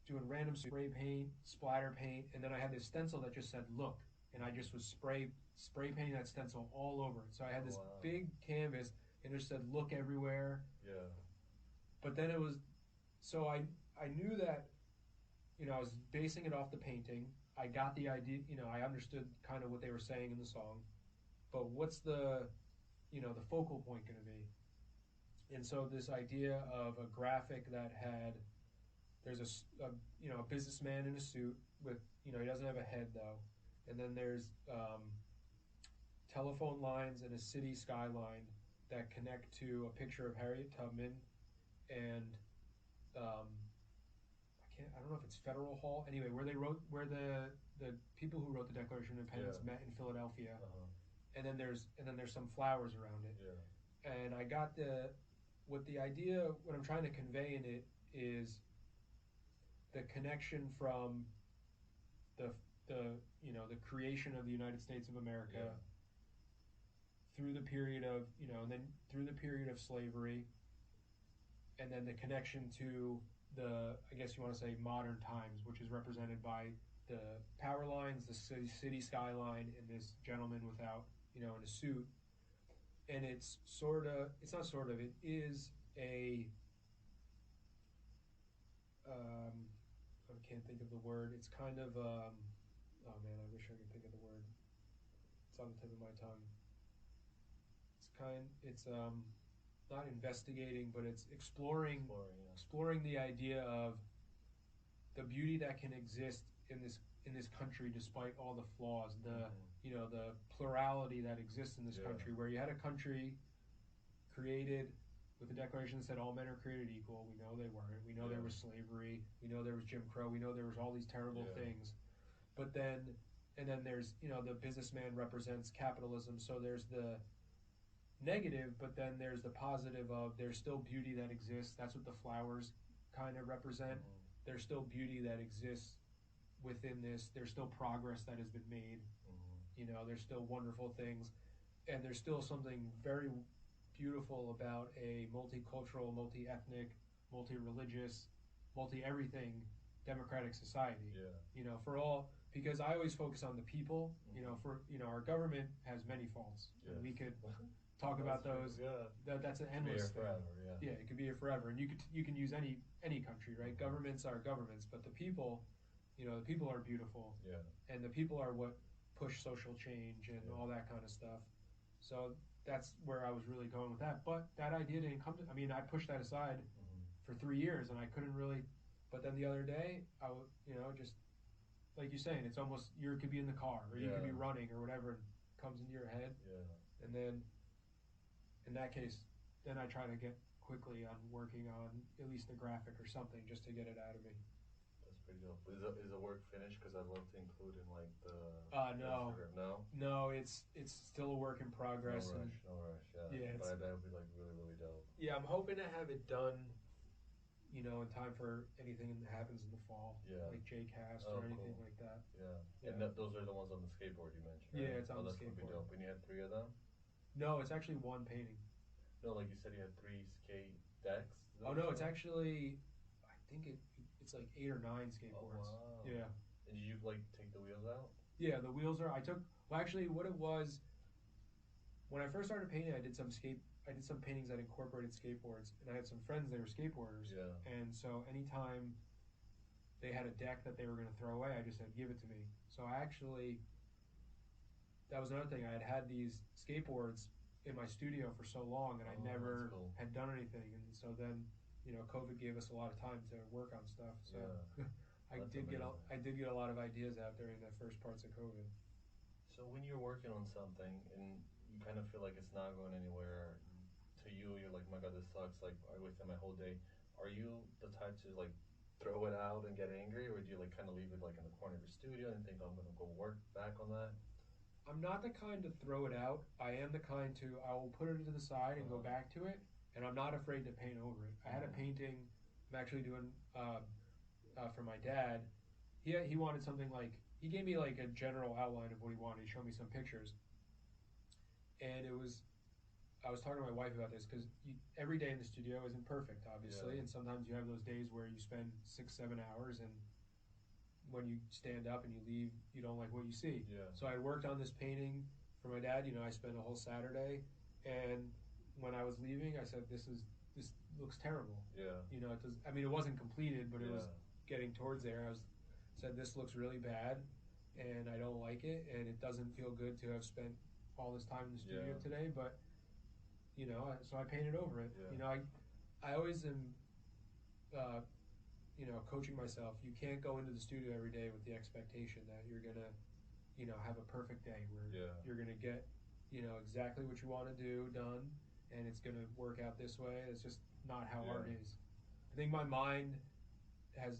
S3: doing random spray paint, splatter paint, and then I had this stencil that just said "Look," and I just was spray painting that stencil all over it. So I had this big canvas, and it just said "Look" everywhere.
S2: Yeah.
S3: But then it was, so I knew that, I was basing it off the painting. I got the idea, I understood kind of what they were saying in the song, but what's the focal point going to be? And so this idea of a graphic that had, there's a businessman in a suit with, he doesn't have a head though, and then there's telephone lines and a city skyline that connect to a picture of Harriet Tubman and I don't know if it's Federal Hall. Anyway, where the people who wrote the Declaration of Independence met in Philadelphia, and then there's some flowers around it.
S2: Yeah.
S3: And I got what I'm trying to convey in it is the connection from the creation of the United States of America through the period of and then through the period of slavery. And then the connection to the, I guess you want to say, modern times, which is represented by the power lines, the city skyline, and this gentleman in a suit. And it is I can't think of the word. It's kind of, oh man, I wish I could think of the word. It's on the tip of my tongue. It's not investigating, but it's exploring the idea of the beauty that can exist in this country despite all the flaws, the plurality that exists in this country, where you had a country created with a declaration that said all men are created equal. We know they weren't. We know there was slavery. We know there was Jim Crow. We know there was all these terrible things. But then there's, the businessman represents capitalism. So there's the negative, but then there's the positive of there's still beauty that exists. That's what the flowers kind of represent. There's still beauty that exists within this. There's still progress that has been made. There's still wonderful things, and there's still something very beautiful about a multicultural, multi-ethnic, multi-religious, multi-everything democratic society. Because I always focus on the people. Our government has many faults. And we could talk about those. That's an endless thing.
S2: Forever,
S3: it could be here forever, and you can use any country, right? Governments are governments, but the people, the people are beautiful, and the people are what push social change and all that kind of stuff. So that's where I was really going with that. But that idea didn't come to. I mean, I pushed that aside for 3 years, and I couldn't really. But then the other day, just like you're saying, it's almost you could be in the car, or you could be running, or whatever, and comes into your head, and then. In that case, then I try to get quickly on working on at least a graphic or something just to get it out of me.
S2: That's pretty dope. Is the work finished? Because I'd love to include in like the
S3: no.
S2: Instagram.
S3: No, it's still a work in progress.
S2: No rush. Yeah, but I bet it would be like really, really dope.
S3: Yeah, I'm hoping to have it done you know, in time for anything that happens in the fall,
S2: Yeah.
S3: like J-Cast
S2: Oh,
S3: or anything
S2: cool.
S3: like that.
S2: Yeah. And
S3: Yeah.
S2: those are the ones on the skateboard you mentioned,
S3: Yeah,
S2: right?
S3: it's on the
S2: That's gonna be
S3: skateboard.
S2: dope. And you had 3 of them?
S3: No, it's actually one painting.
S2: No, like you said, you had 3 skate decks. Is that
S3: Oh
S2: what
S3: no,
S2: you
S3: it's
S2: said?
S3: actually, I think it's like 8 or 9
S2: Oh
S3: skateboards.
S2: wow.
S3: Yeah.
S2: And did you like take the wheels out?
S3: Yeah, the wheels are. I took. Well, actually, what it was when I first started painting, I did some paintings that incorporated skateboards, and I had some friends. They were skateboarders,
S2: Yeah.
S3: and so anytime they had a deck that they were going to throw away, I just said, "Give it to me." So I actually, that was another thing. I had these skateboards in my studio for so long, and I
S2: Oh,
S3: never
S2: that's cool.
S3: had done anything, and so then, you know, COVID gave us a lot of time to work on stuff. So
S2: Yeah.
S3: I
S2: That's
S3: did
S2: amazing.
S3: I did get a lot of ideas out during the first parts of COVID.
S2: So when you're working on something and you kind of feel like it's not going anywhere, to you, you're like, "Oh my God, this sucks. Like, I wasted my whole day." Are you the type to like throw it out and get angry, or do you like kind of leave it like in the corner of your studio and think, "I'm gonna go work back on that"?
S3: I'm not the kind to throw it out. I am the kind to I will put it to the side and go
S2: Uh-huh.
S3: back to it, and I'm not afraid to paint over it. I had a
S2: Mhm.
S3: painting I'm actually doing for my dad. He wanted something like he gave me like a general outline of what he wanted. He showed me some pictures, and it was I was talking to my wife about this because every day in the studio isn't perfect, obviously,
S2: Yeah.
S3: and sometimes you have those days where you spend 6-7 hours and when you stand up and you leave, you don't like what you see.
S2: Yeah.
S3: So I worked on this painting for my dad. You know, I spent a whole Saturday, and when I was leaving, I said, this looks terrible."
S2: Yeah.
S3: You know, it does. I mean, it wasn't completed, but it was
S2: Yeah.
S3: getting towards there. I was said this looks really bad, and I don't like it, and it doesn't feel good to have spent all this time in the studio
S2: Yeah.
S3: today. But you know, so I painted over it.
S2: Yeah.
S3: You know, I always am. Uh, you know, coaching myself, you can't go into the studio every day with the expectation that you're gonna, you know, have a perfect day where
S2: Yeah.
S3: you're gonna get, you know, exactly what you want to do done, and it's gonna work out this way. It's just not how
S2: Yeah.
S3: art is. I think my mind has,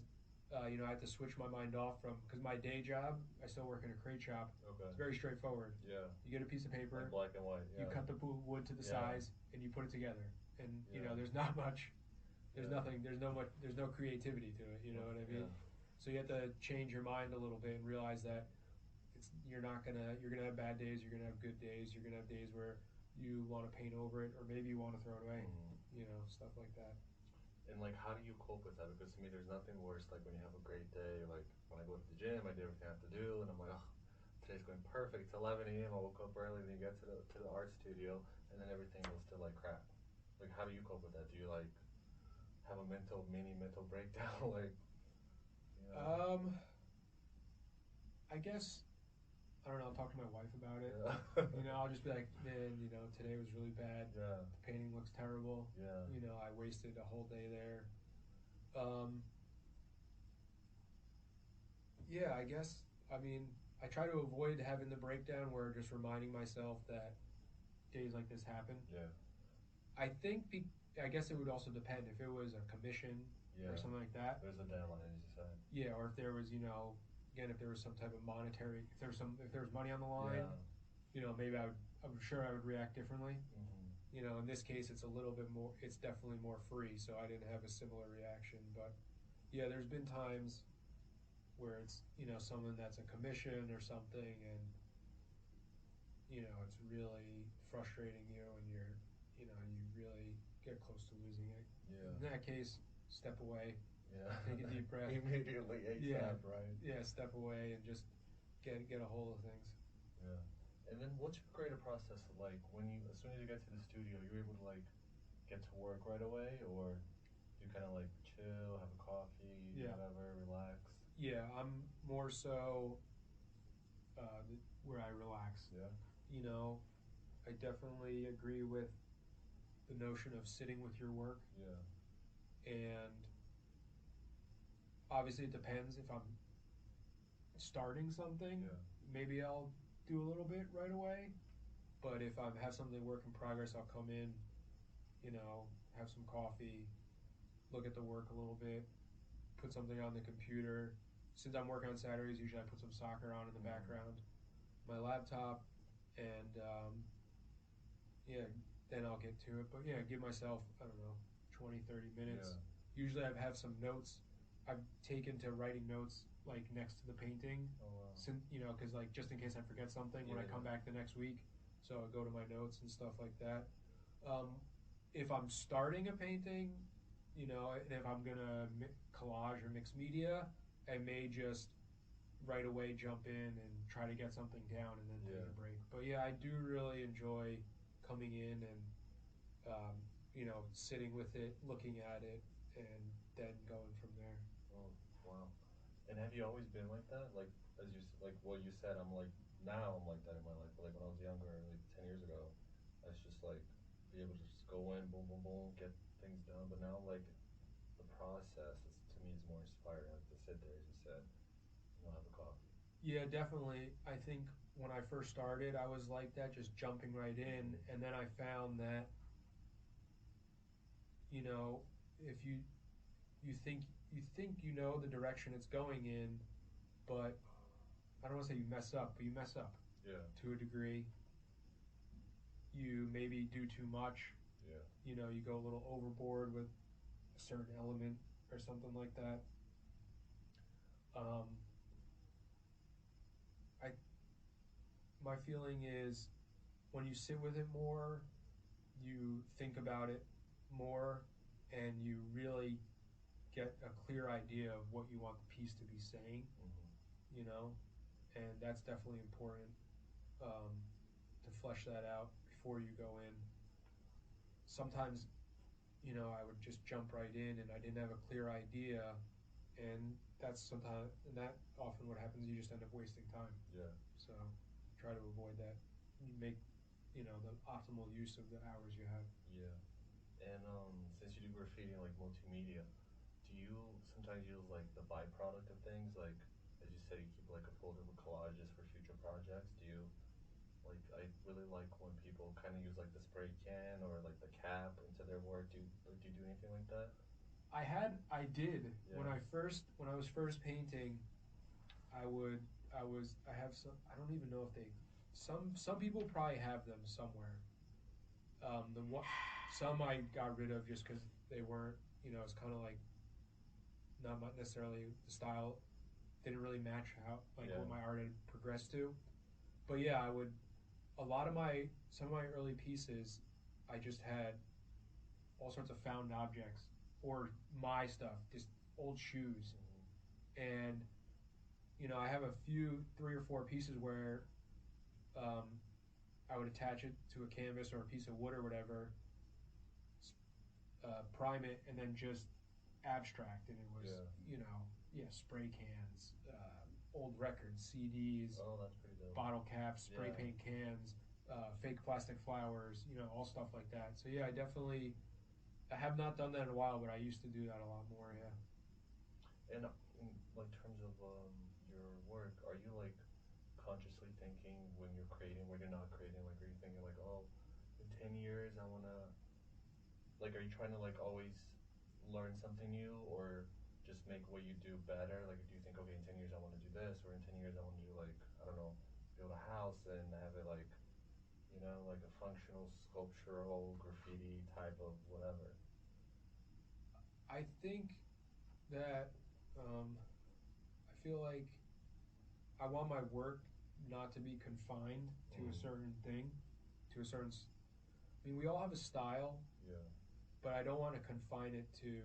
S3: you know, I have to switch my mind off from because my day job, I still work in a crate shop.
S2: Okay.
S3: It's very straightforward.
S2: Yeah.
S3: You get a piece of paper,
S2: Like black and white.
S3: you
S2: Yeah.
S3: cut the wood to the
S2: Yeah.
S3: size, and you put it together. And you know,
S2: Yeah.
S3: there's not much there's
S2: Yeah.
S3: nothing. There's no creativity to it. You know what I mean?
S2: Yeah.
S3: So you have to change your mind a little bit and realize that you're gonna have bad days. You're gonna have good days. You're gonna have days where you want to paint over it, or maybe you want to throw it away.
S2: Mhm.
S3: You know, stuff like that.
S2: And like, how do you cope with that? Because to me, there's nothing worse like when you have a great day. Like when I go to the gym, I did everything I have to do, and I'm like, oh, today's going perfect. It's 11 a.m. I woke up early, then you get to the art studio, and then everything goes to like crap. Like, how do you cope with that? Do you like have a mini mental breakdown? Like, you know?
S3: I guess I don't know. I'll talk to my wife about it.
S2: Yeah.
S3: You know, I'll just be like, man, you know, today was really bad.
S2: Yeah.
S3: The painting looks terrible.
S2: Yeah.
S3: You know, I wasted a whole day there. Um, yeah, I guess. I mean, I try to avoid having the breakdown where just reminding myself that days like this happen.
S2: Yeah.
S3: I think I guess it would also depend if it was a commission
S2: Yeah.
S3: or something like that.
S2: There's a deadline, as you said.
S3: Yeah, or if there was, you know, again, if there was some type of monetary, if there was money on the line,
S2: Yeah.
S3: you know, maybe I'm sure I would react differently.
S2: Mm-hmm.
S3: You know, in this case, it's a little bit more, it's definitely more free, so I didn't have a similar reaction. But yeah, there's been times where it's, you know, someone that's a commission or something, and you know, it's really frustrating you, and you know, you really get close to losing it.
S2: Yeah.
S3: In that case, step away,
S2: Yeah.
S3: take a deep breath.
S2: Immediately, ASAP,
S3: Yeah.
S2: right?
S3: Yeah, step away and just get a hold of things.
S2: Yeah. And then what's your creative process like when as soon as you get to the studio, you're able to like get to work right away, or you kind of like chill, have a coffee,
S3: Yeah.
S2: whatever, relax?
S3: Yeah, I'm more so where I relax.
S2: Yeah.
S3: You know, I definitely agree with the notion of sitting with your work,
S2: Yeah.
S3: and obviously it depends if I'm starting something,
S2: Yeah.
S3: maybe I'll do a little bit right away. But if I have something work in progress, I'll come in, you know, have some coffee, look at the work a little bit, put something on the computer. Since I'm working on Saturdays, usually I put some soccer on in the background, my laptop, and yeah, then I'll get to it. But yeah, give myself, I don't know, 20, 30 minutes.
S2: Yeah.
S3: usually I have some notes I've taken to writing notes like next to the painting,
S2: Oh wow.
S3: because like just in case I forget something when I come back the next week, so I go to my notes and stuff like that. If I'm starting a painting, and if I'm gonna collage or mix media, I may just right away jump in and try to get something down and then take a break. But yeah, I do really enjoy coming in and sitting with it, looking at it, and then going from there.
S2: Oh wow. And have you always been like that? Like as you like what you said, I'm like now I'm like that in my life. But like when I was younger, like 10 years ago, I was just like be able to just go in, boom, boom, boom, get things done. But now like the process is to me is more inspiring. Like to sit there, as you said, have a coffee.
S3: Yeah, definitely. I think when I first started, I was like that, just jumping right in, and then I found that if you think the direction it's going in, but I don't want to say you mess up, but you mess up
S2: Yeah.
S3: to a degree. You maybe do too much.
S2: Yeah.
S3: You go a little overboard with a certain element or something like that. I My feeling is when you sit with it more, you think about it more, and you really get a clear idea of what you want the piece to be saying, and that's definitely important to flesh that out before you go in. Sometimes, I would just jump right in and I didn't have a clear idea, and that often what happens, you just end up wasting time.
S2: Yeah.
S3: So try to avoid that. You make, the optimal use of the hours you have.
S2: Yeah. And since you do graffiti and like multimedia, do you sometimes use like the byproduct of things? Like as you said, you keep like a folder with collages for future projects. Do you like I really like when people kind of use like the spray can or like the cap into their work. Do you do anything like that?
S3: I did
S2: Yeah.
S3: when I was first painting. I have some. I don't even know if they. Some people probably have them somewhere. Some I got rid of just because they weren't. It's kind of like not necessarily the style. Didn't really match what my art had progressed to. But yeah, I would. A lot of some of my early pieces, I just had all sorts of found objects or my stuff, just old shoes, and I have a few 3 or 4 pieces where I would attach it to a canvas or a piece of wood or whatever, prime it, and then just abstract, and it was spray cans, old records, CDs,
S2: Oh, that's pretty dope.
S3: bottle caps, spray paint cans, fake plastic flowers, all stuff like that. So yeah, I have not done that in a while, but I used to do that a lot more. Yeah.
S2: And in like terms of your work, are you like consciously thinking when you're creating, when you're not creating? Like, are you thinking like, oh, in 10 years I wanna like, are you trying to like always learn something new or just make what you do better? Like, do you think, okay, in 10 years I want to do this, or in 10 years I want to do like, I don't know, build a house and have it like, like a functional sculptural graffiti type of whatever?
S3: I think that I feel like I want my work not to be confined to a certain thing, to a certain. I mean, we all have a style.
S2: Yeah.
S3: But I don't want to confine it to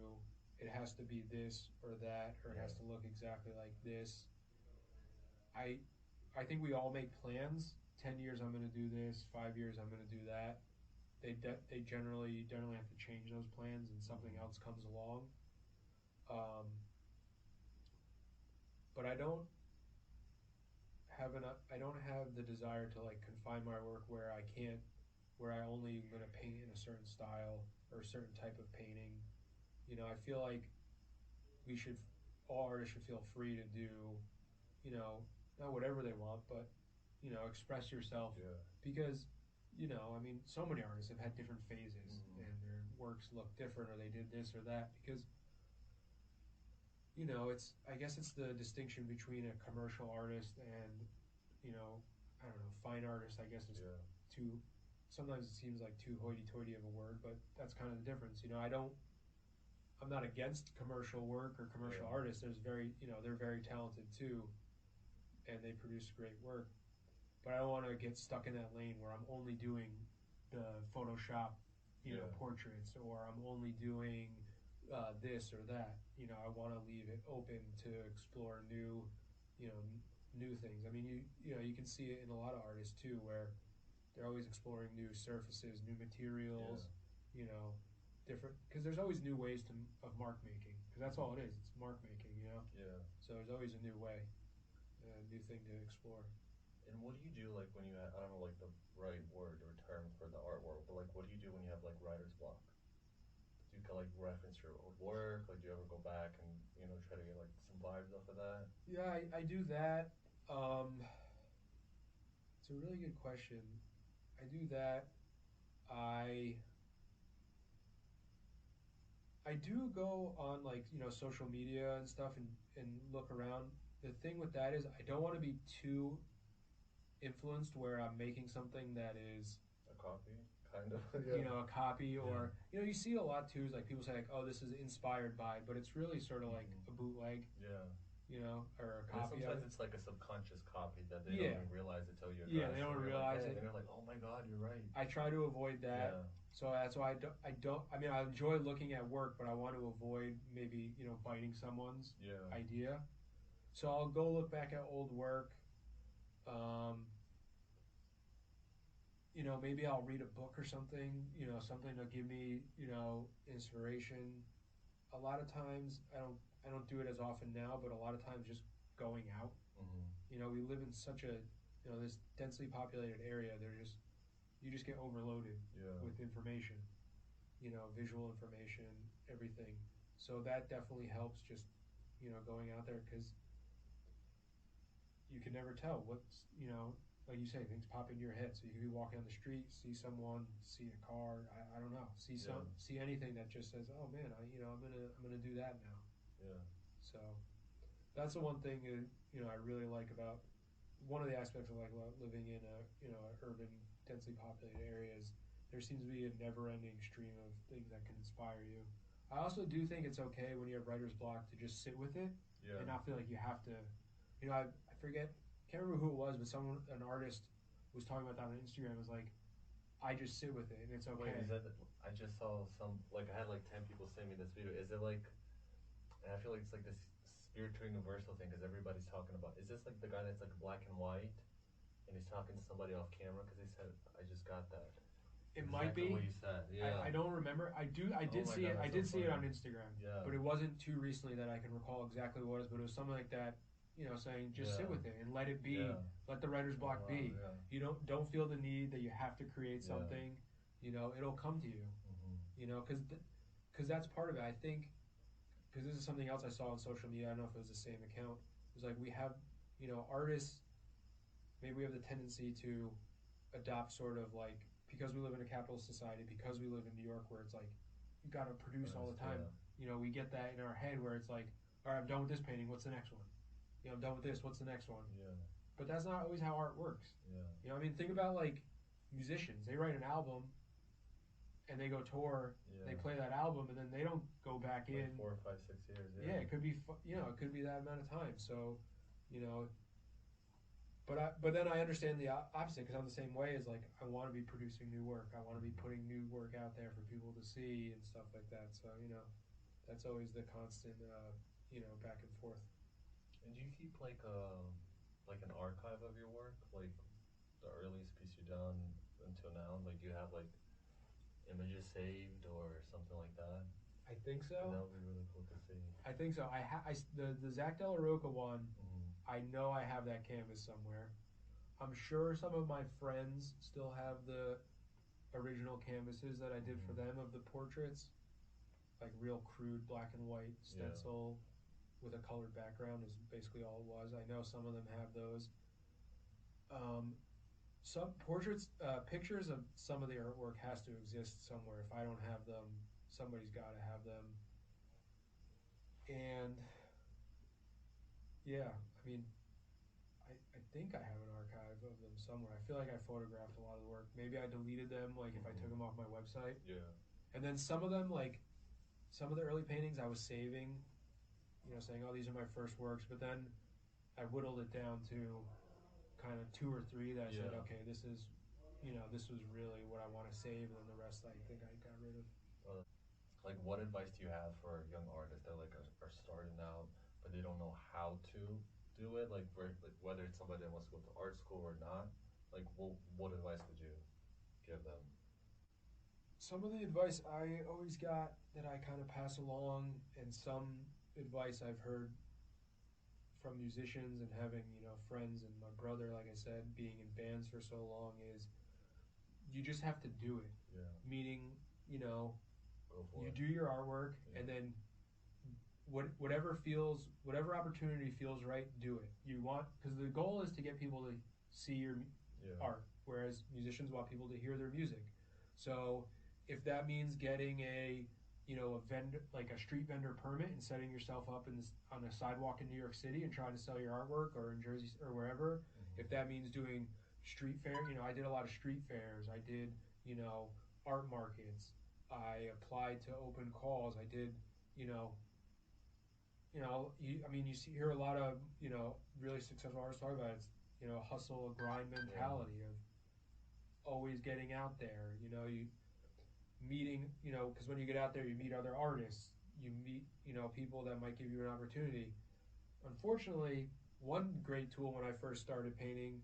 S3: it has to be this or that, or it has to look exactly like this. I think we all make plans. 10 years I'm going to do this. 5 years I'm going to do that. They generally you generally have to change those plans and something else comes along. But I don't have the desire to like confine my work where I only am going to paint in a certain style or a certain type of painting. I feel like all artists should feel free to do, not whatever they want, but express yourself.
S2: Yeah.
S3: Because, I mean, so many artists have had different phases, and their works look different, or they did this or that. Because, I guess it's the distinction between a commercial artist and, I don't know, fine artist. I guess is too. Sometimes it seems like too hoity-toity of a word, but that's kind of the difference. I'm not against commercial work or commercial artists. There's they're very talented too, and they produce great work. But I don't want to get stuck in that lane where I'm only doing the Photoshop, portraits, or I'm only doing this or that. I want to leave it open to explore new things. I mean, you can see it in a lot of artists too, where they're always exploring new surfaces, new materials, different, because there's always new ways of mark making, because that's all it is. It's mark making,
S2: Yeah.
S3: So there's always a new way, a new thing to explore.
S2: And what do you do like when you have, I don't know like the right word or term for the art world, but like what do you do when you have like writer's block? Do you like reference your old work? Like do you ever go back and try to get like some vibes off of that?
S3: Yeah, I do that. It's a really good question. I do that. I do go on like social media and stuff and look around. The thing with that is I don't want to be too influenced where I'm making something that is
S2: A copy, kind of.
S3: a copy, or you see a lot too is like people say like, oh, this is inspired by, but it's really sort of like a bootleg, or a copy.
S2: Sometimes it's like a subconscious copy that they don't even realize until you're
S3: they don't realize it,
S2: and they're like, oh my god, you're right.
S3: I try to avoid that. So that's why I don't. I mean, I enjoy looking at work, but I want to avoid maybe biting someone's idea. So I'll go look back at old work. Maybe I'll read a book or something. Something to give me inspiration. A lot of times I don't do it as often now, but a lot of times just going out. We live in such a this densely populated area. You just get overloaded with information, visual information, everything. So that definitely helps, just going out there, because you can never tell what's like you say, things pop into your head. So you could be walking on the street, see someone, see a car, I don't know, see anything that just says, oh man, I'm gonna do that now. So that's the one thing I really like about, one of the aspects I like about living in a an urban, densely populated area is there seems to be a never-ending stream of things that can inspire you. I also do think it's okay when you have writer's block to just sit with it and not feel like you have to. I forget, can't remember who it was, but an artist was talking about that on Instagram. It was like, I just sit with it and it's okay.
S2: Wait, is that? I just saw some, like I had like 10 people send me this video. Is it like? And I feel like it's like this spiritual universal thing because everybody's talking about. Is this like the guy that's like black and white, and he's talking to somebody off camera? Because he said, "I just got that."
S3: It might be.
S2: What you said. Yeah.
S3: I don't remember. I did see it. I did see it on Instagram.
S2: Yeah.
S3: But it wasn't too recently that I can recall exactly what it was. But it was something like that. Saying just sit with it and let it be. Let the writer's block be. You don't feel the need that you have to create something. It'll come to you. Because that's part of it. I think. Because this is something else I saw on social media. I don't know if it was the same account. It was like we have, artists. Maybe we have the tendency to adopt sort of like, because we live in a capitalist society, because we live in New York, where it's like you got to produce all the time. We get that in our head where it's like, all right, I'm done with this painting. What's the next one? I'm done with this. What's the next one? But that's not always how art works. I mean, think about like musicians. They write an album, and they go tour. They play that album, and then they don't go back
S2: like
S3: in
S2: 4, 5, 6 years.
S3: It could be it could be that amount of time. So, but then I understand the opposite, because I'm the same way. Is like I want to be producing new work. I want to be putting new work out there for people to see and stuff like that. So that's always the constant back and forth.
S2: And do you keep like an archive of your work, like the earliest piece you've done until now? Like do you have like images saved or something like that?
S3: I think so.
S2: That would be really cool to see.
S3: I think so. The Zach De La Rocca one. I know I have that canvas somewhere. I'm sure some of my friends still have the original canvases that I did for them of the portraits, like real crude black and white stencil with a colored background is basically all it was. I know some of them have those. Some portraits, pictures of some of the artwork has to exist somewhere. If I don't have them, somebody's got to have them. And I mean, I think I have an archive of them somewhere. I feel like I photographed a lot of the work. Maybe I deleted them, like if I took them off my website.
S2: Yeah.
S3: And then some of them, like some of the early paintings I was saving, saying, oh, these are my first works, but then I whittled it down to kind of 2 or 3 that I said, okay, this is, this was really what I want to save, and then the rest I think I got rid of.
S2: Like, what advice do you have for young artists that are starting out, but they don't know how to do it? Like whether it's somebody that wants to go to art school or not. Like, what advice would you give them?
S3: Some of the advice I always got that I kind of pass along, and some advice I've heard from musicians and having, friends and my brother, like I said, being in bands for so long, is you just have to do it.
S2: Yeah.
S3: Meaning,
S2: Go for
S3: you
S2: it.
S3: do your artwork, and then whatever opportunity feels right, do it. Because the goal is to get people to see your art, whereas musicians want people to hear their music. So if that means getting a vendor, like a street vendor permit, and setting yourself up on a sidewalk in New York City and trying to sell your artwork, or in Jersey or wherever, if that means doing street fair, I did a lot of street fairs. I did, art markets. I applied to open calls. I did, you hear a lot of, really successful artists talk about it. It's, hustle, a grind mentality of always getting out there. You meeting, because when you get out there, you meet other artists. You meet, people that might give you an opportunity. Unfortunately, one great tool when I first started painting,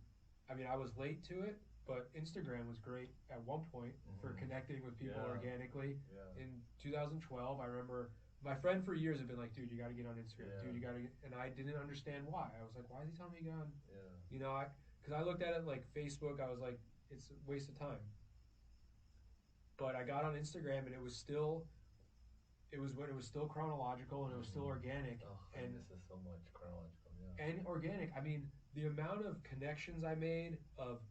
S3: I was late to it, but Instagram was great at one point for connecting with people organically.
S2: Yeah.
S3: In 2012, I remember my friend for years had been like, dude, you got to get on Instagram. Dude, you got to, and I didn't understand why. I was like, why is he telling me to get on?
S2: Yeah.
S3: Because I looked at it like Facebook, I was like, it's a waste of time. But I got on Instagram, and it was still chronological, and it was still organic.
S2: And this is so much chronological,
S3: and organic. The amount of connections I made of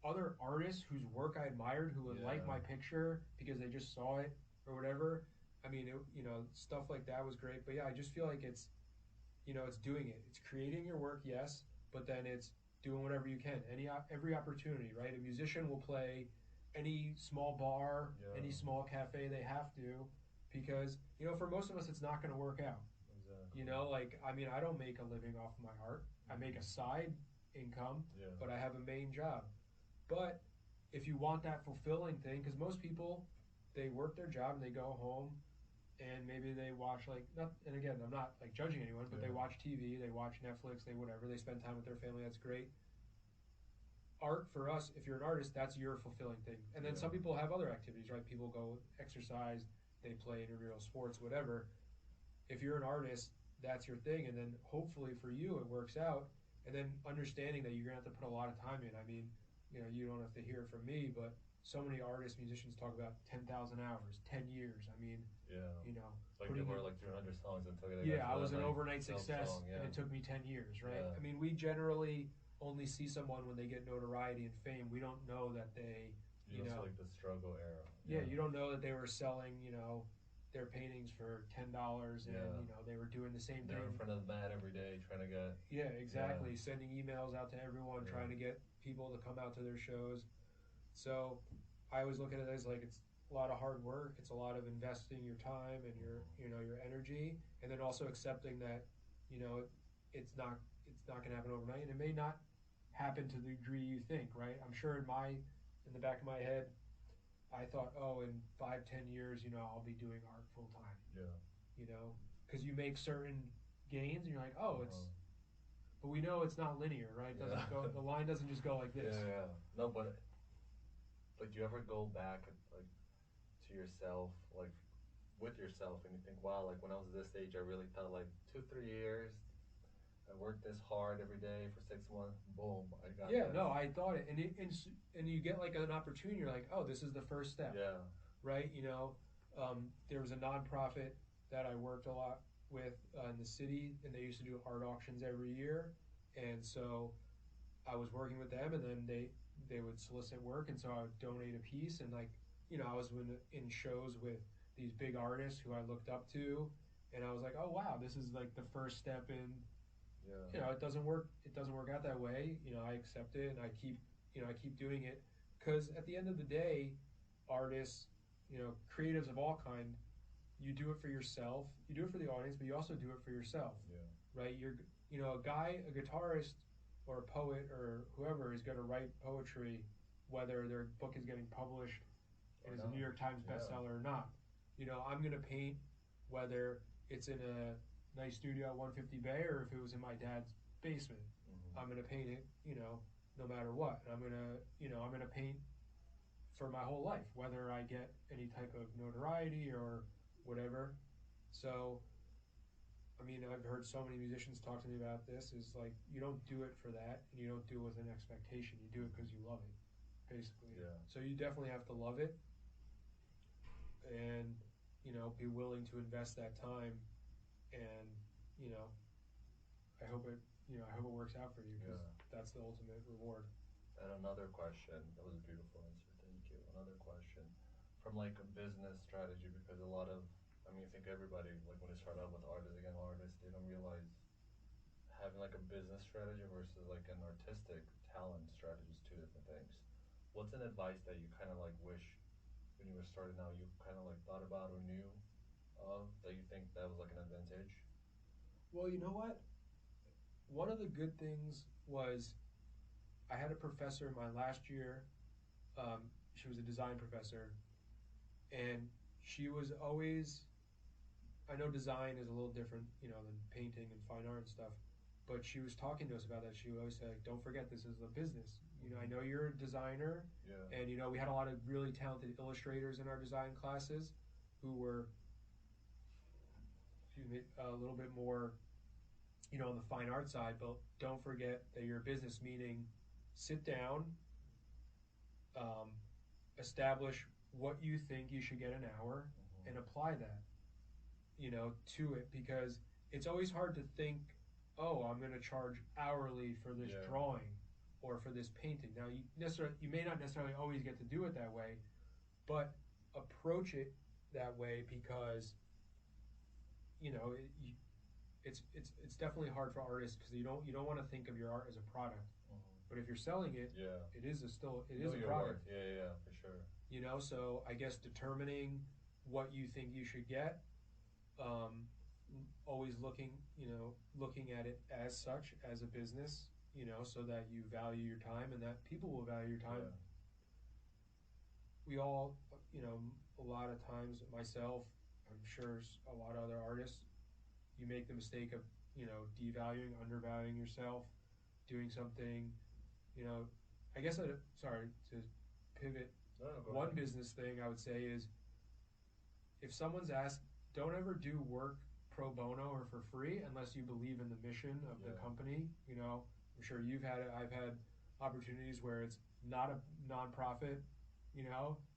S3: other artists whose work I admired, who would like my picture because they just saw it or whatever. Stuff like that was great. But yeah, I just feel like it's doing it. It's creating your work, yes, but then it's doing whatever you can. Every opportunity, right? A musician will play any small bar, any small cafe they have to, because for most of us it's not going to work out.
S2: Exactly.
S3: I don't make a living off of my art. I make a side income, but I have a main job. But if you want that fulfilling thing, because most people, they work their job and they go home, and maybe they watch and again, I'm not like judging anyone, but they watch TV, they watch Netflix, they whatever, they spend time with their family. That's great. Art for us, if you're an artist, that's your fulfilling thing. And then some people have other activities, right? People go exercise, they play intramural sports, whatever. If you're an artist, that's your thing, and then hopefully for you it works out. And then understanding that you're gonna have to put a lot of time in. You don't have to hear it from me, but so many artists, musicians talk about 10,000 hours, 10 years.
S2: Like they were like 300 songs until they
S3: I was an overnight success,
S2: song,
S3: and it took me 10 years, right?
S2: Yeah.
S3: We generally only see someone when they get notoriety and fame. We don't know that they,
S2: like the struggle era.
S3: you don't know that they were selling, their paintings for $10, and they were doing the same
S2: They're
S3: thing.
S2: in front of the mat every day trying to get.
S3: Yeah, exactly. Sending emails out to everyone, trying to get people to come out to their shows. So I always look at it as like it's a lot of hard work. It's a lot of investing your time and your energy, and then also accepting that it's not going to happen overnight, and it may not happen to the degree you think. Right? I'm sure in the back of my head, I thought, oh, in 5-10 years, I'll be doing art full time.
S2: Yeah.
S3: Because you make certain gains, and you're like, oh, but we know it's not linear, right? It doesn't go. The line doesn't just go like this.
S2: Yeah. No, but like, do you ever go back like to yourself, like with yourself, and you think, wow, like when I was this age, I really thought like 2-3 years. I worked this hard every day for 6 months. Boom, I got.
S3: Yeah,
S2: this.
S3: no, I thought it, and you get like an opportunity. You're like, oh, this is the first step.
S2: Yeah.
S3: Right. There was a nonprofit that I worked a lot with in the city, and they used to do art auctions every year, and so I was working with them, and then they would solicit work, and so I would donate a piece, and I was in shows with these big artists who I looked up to, and I was like, oh wow, this is like the first step in. It doesn't work out that way. I accept it, and I keep doing it, because at the end of the day, artists, creatives of all kind, you do it for yourself, you do it for the audience, but you also do it for yourself, right? A guitarist or a poet or whoever is going to write poetry, whether their book is getting published and is a New York Times bestseller or not. I'm going to paint whether it's in a nice studio at 150 Bay or if it was in my dad's basement. I'm going to paint it, no matter what. And I'm going to paint for my whole life, whether I get any type of notoriety or whatever. So, I mean, I've heard so many musicians talk to me about this, is like, you don't do it for that, and you don't do it with an expectation. You do it because you love it, basically.
S2: Yeah.
S3: So you definitely have to love it, and, be willing to invest that time, and, I hope it works out for you, because that's the ultimate reward.
S2: And another question, that was a beautiful answer, thank you. Another question, from like a business strategy, because a lot of, I think everybody, like when they start out with artists, they don't realize having like a business strategy versus like an artistic talent strategy is two different things. What's an advice that you kind of like wish when you were starting out, you kind of like thought about or knew of, that you think that was like an advantage?
S3: Well, you know what? One of the good things was I had a professor in my last year. She was a design professor, and she was always, I know design is a little different, than painting and fine art and stuff, but she was talking to us about that. She would always say, don't forget, this is a business. I know you're a designer, and, we had a lot of really talented illustrators in our design classes who were, a little bit more, on the fine art side, but don't forget that you're a business, meaning sit down, establish what you think you should get an hour, and apply that, to it, because it's always hard to think, oh, I'm going to charge hourly for this drawing or for this painting. Now, you may not necessarily always get to do it that way, but approach it that way, because it's definitely hard for artists, because you don't want to think of your art as a product. But if you're selling it, it is a product.
S2: For sure.
S3: So I guess determining what you think you should get, always looking at it as such, as a business, so that you value your time and that people will value your time. We all, a lot of times, myself, I'm sure a lot of other artists, you make the mistake of, devaluing, undervaluing yourself, doing something, I guess, sorry, to pivot, one business thing I would say is, if someone's asked, don't ever do work pro bono or for free unless you believe in the mission of the company. I'm sure you've had it. I've had opportunities where it's not a nonprofit,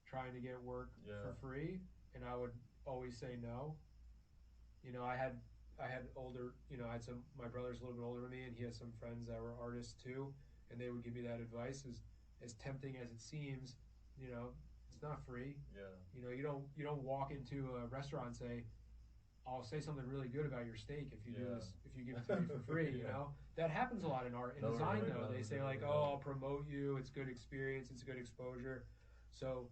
S3: trying to get work for free, and I would always say no. I had older, I had my brother's a little bit older than me, and he has some friends that were artists too, and they would give me that advice. As tempting as it seems, it's not free. You don't walk into a restaurant and say, I'll say something really good about your steak if you do this, if you give it to me for free. That happens a lot in art. In design, though, they say like, oh, I'll promote you. It's good experience. It's good exposure. So,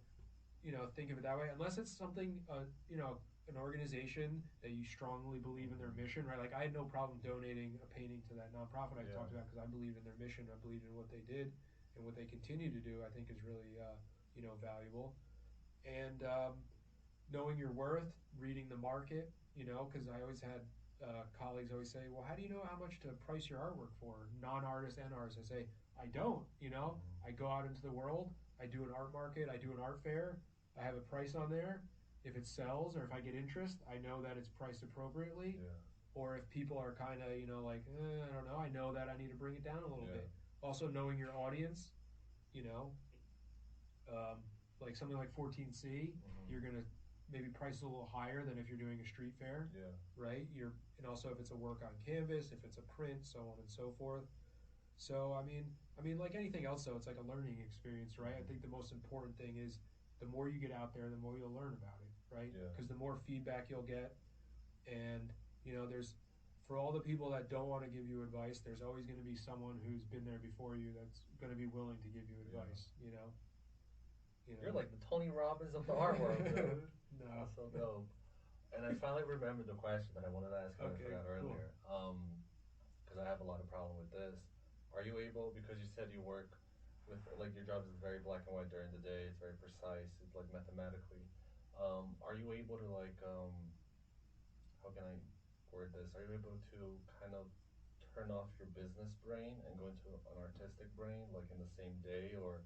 S3: think of it that way. Unless it's something, an organization that you strongly believe in their mission, right? Like, I had no problem donating a painting to that nonprofit I talked about, because I believed in their mission. I believed in what they did, and what they continue to do, I think, is really, valuable. And knowing your worth, reading the market, because I always had colleagues always say, well, how do you know how much to price your artwork for, non-artists and artists? I say, I don't, I go out into the world, I do an art market, I do an art fair, I have a price on there. If it sells, or if I get interest, I know that it's priced appropriately. Or if people are kind of, like, I don't know, I know that I need to bring it down a little bit. Also, knowing your audience, like something like 14C, you're going to maybe price a little higher than if you're doing a street fair, right? And also if it's a work on canvas, if it's a print, so on and so forth. So, I mean, like anything else, though, it's like a learning experience, right? I think the most important thing is, the more you get out there, the more you'll learn about it, right? Because the more feedback you'll get, and, there's, for all the people that don't want to give you advice, there's always going to be someone who's been there before you that's going to be willing to give you advice,
S2: You're like the Tony Robbins of the art world, dude.
S3: No.
S2: That's so dope. And I finally remembered the question that I wanted to ask you.
S3: Okay,
S2: I forgot
S3: cool.
S2: earlier. Because I have a lot of problem with this. Are you able, because you said you work with, like, your job is very black and white during the day, it's very precise, it's like mathematically. Are you able to, like, how can I word this? Are you able to kind of turn off your business brain and go into an artistic brain, like in the same day, or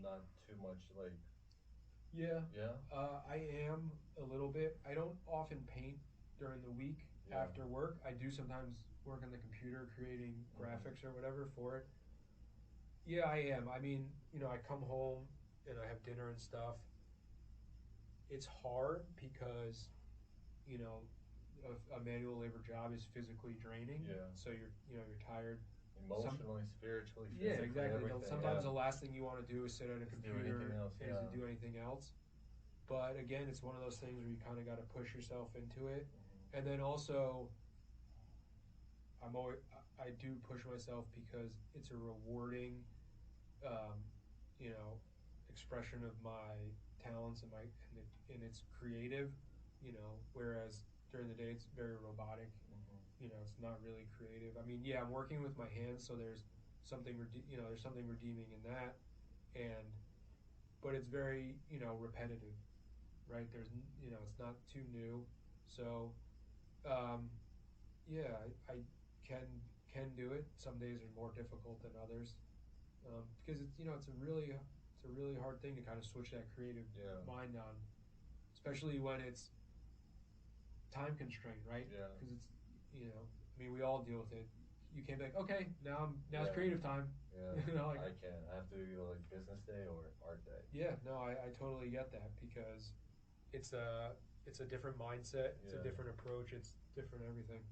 S2: not too much, like,
S3: Yeah,
S2: yeah?
S3: I am a little bit. I don't often paint during the week
S2: Yeah.
S3: after work. I do sometimes work on the computer creating graphics or whatever for it. Yeah, I am. I mean, I come home and I have dinner and stuff. It's hard because, you know, a manual labor job is physically draining.
S2: Yeah.
S3: So you're tired.
S2: Emotionally, spiritually,
S3: Yeah,
S2: physically,
S3: exactly.
S2: everything.
S3: Sometimes
S2: yeah.
S3: the last thing you want to do is sit at a
S2: Is do
S3: computer
S2: anything else,
S3: and
S2: yeah.
S3: to do anything else. But again, it's one of those things where you kind of got to push yourself into it. And then also, I do push myself because it's a rewarding, um, you know, expression of my talents and and it's creative, whereas during the day it's very robotic. It's not really creative. I mean, yeah, I'm working with my hands, so there's there's something redeeming in that, but it's very, repetitive, right? It's not too new, so, um, yeah, I can do it. Some days are more difficult than others, because it's a really hard thing to kind of switch that creative mind on, especially when it's time constrained, right?
S2: Yeah.
S3: Because I mean, we all deal with it. You can't be like, okay, now it's
S2: Yeah.
S3: creative time.
S2: Yeah.
S3: Like,
S2: I can't. I have to do either like business day or art day.
S3: yeah, no, I totally get that because it's a different mindset, it's a different approach, it's different everything.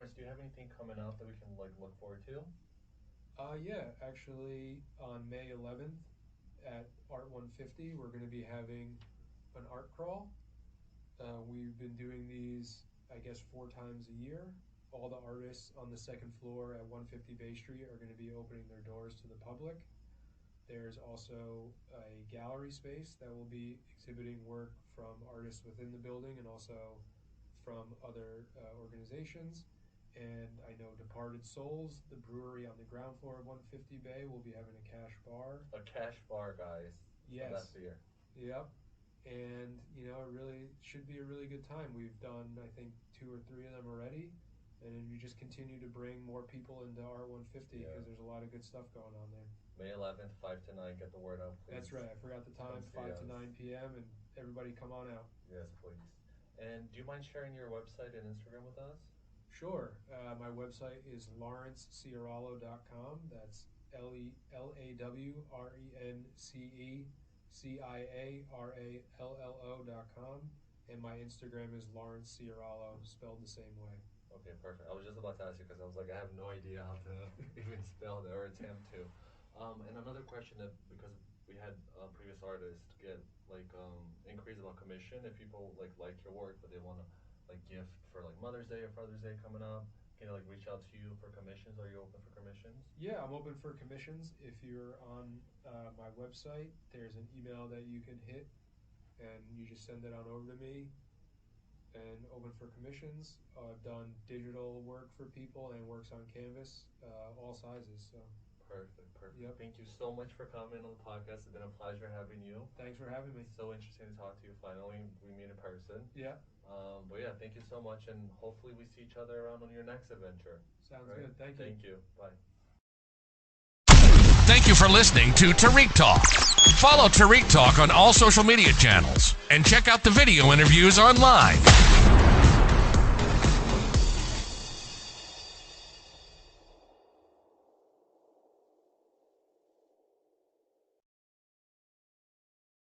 S2: Do you have anything coming up that we can like look forward to?
S3: Yeah, actually, on May 11th at Art 150, we're going to be having an art crawl. We've been doing these, I guess, 4 times a year. All the artists on the second floor at 150 Bay Street are going to be opening their doors to the public. There's also a gallery space that will be exhibiting work from artists within the building and also from other organizations. And I know Departed Souls, the brewery on the ground floor of 150 Bay, will be having a cash bar.
S2: A cash bar, guys.
S3: Yes.
S2: That's beer.
S3: Yep. And, it really should be a really good time. We've done, I think, 2 or 3 of them already. And we just continue to bring more people into Art 150 because there's a lot of good stuff going on there.
S2: May 11th, 5 to 9. Get the word out, please.
S3: That's right. I forgot the time, 5 to 9 p.m. And everybody come on out.
S2: Yes, please. And do you mind sharing your website and Instagram with us?
S3: Sure. My website is lawrenceciarallo.com. That's Lawrenceciarallo.com. And my Instagram is Lawrence Ciarallo, spelled the same way.
S2: Okay, perfect. I was just about to ask you because I was like, I have no idea how to even spell it or attempt to. And another question that, because we had previous artists get like inquiries about commission. If people like your work, but they want to like gift for like Mother's Day or Father's Day coming up, can they like reach out to you for commissions? Are you open for commissions?
S3: Yeah, I'm open for commissions. If you're on my website, there's an email that you can hit, and you just send it on over to me. And open for commissions. I've done digital work for people and works on canvas, all sizes. So.
S2: Perfect.
S3: Yep.
S2: Thank you so much for coming on the podcast. It's been a pleasure having you.
S3: Thanks for having me.
S2: So interesting to talk to you. Finally, we meet in person.
S3: Yeah.
S2: But yeah, thank you so much, and hopefully we see each other around on your next adventure.
S3: Sounds good. Thank you.
S2: Thank you. Bye.
S1: Thank you for listening to Tarik Talk. Follow Tarik Talk on all social media channels and check out the video interviews online.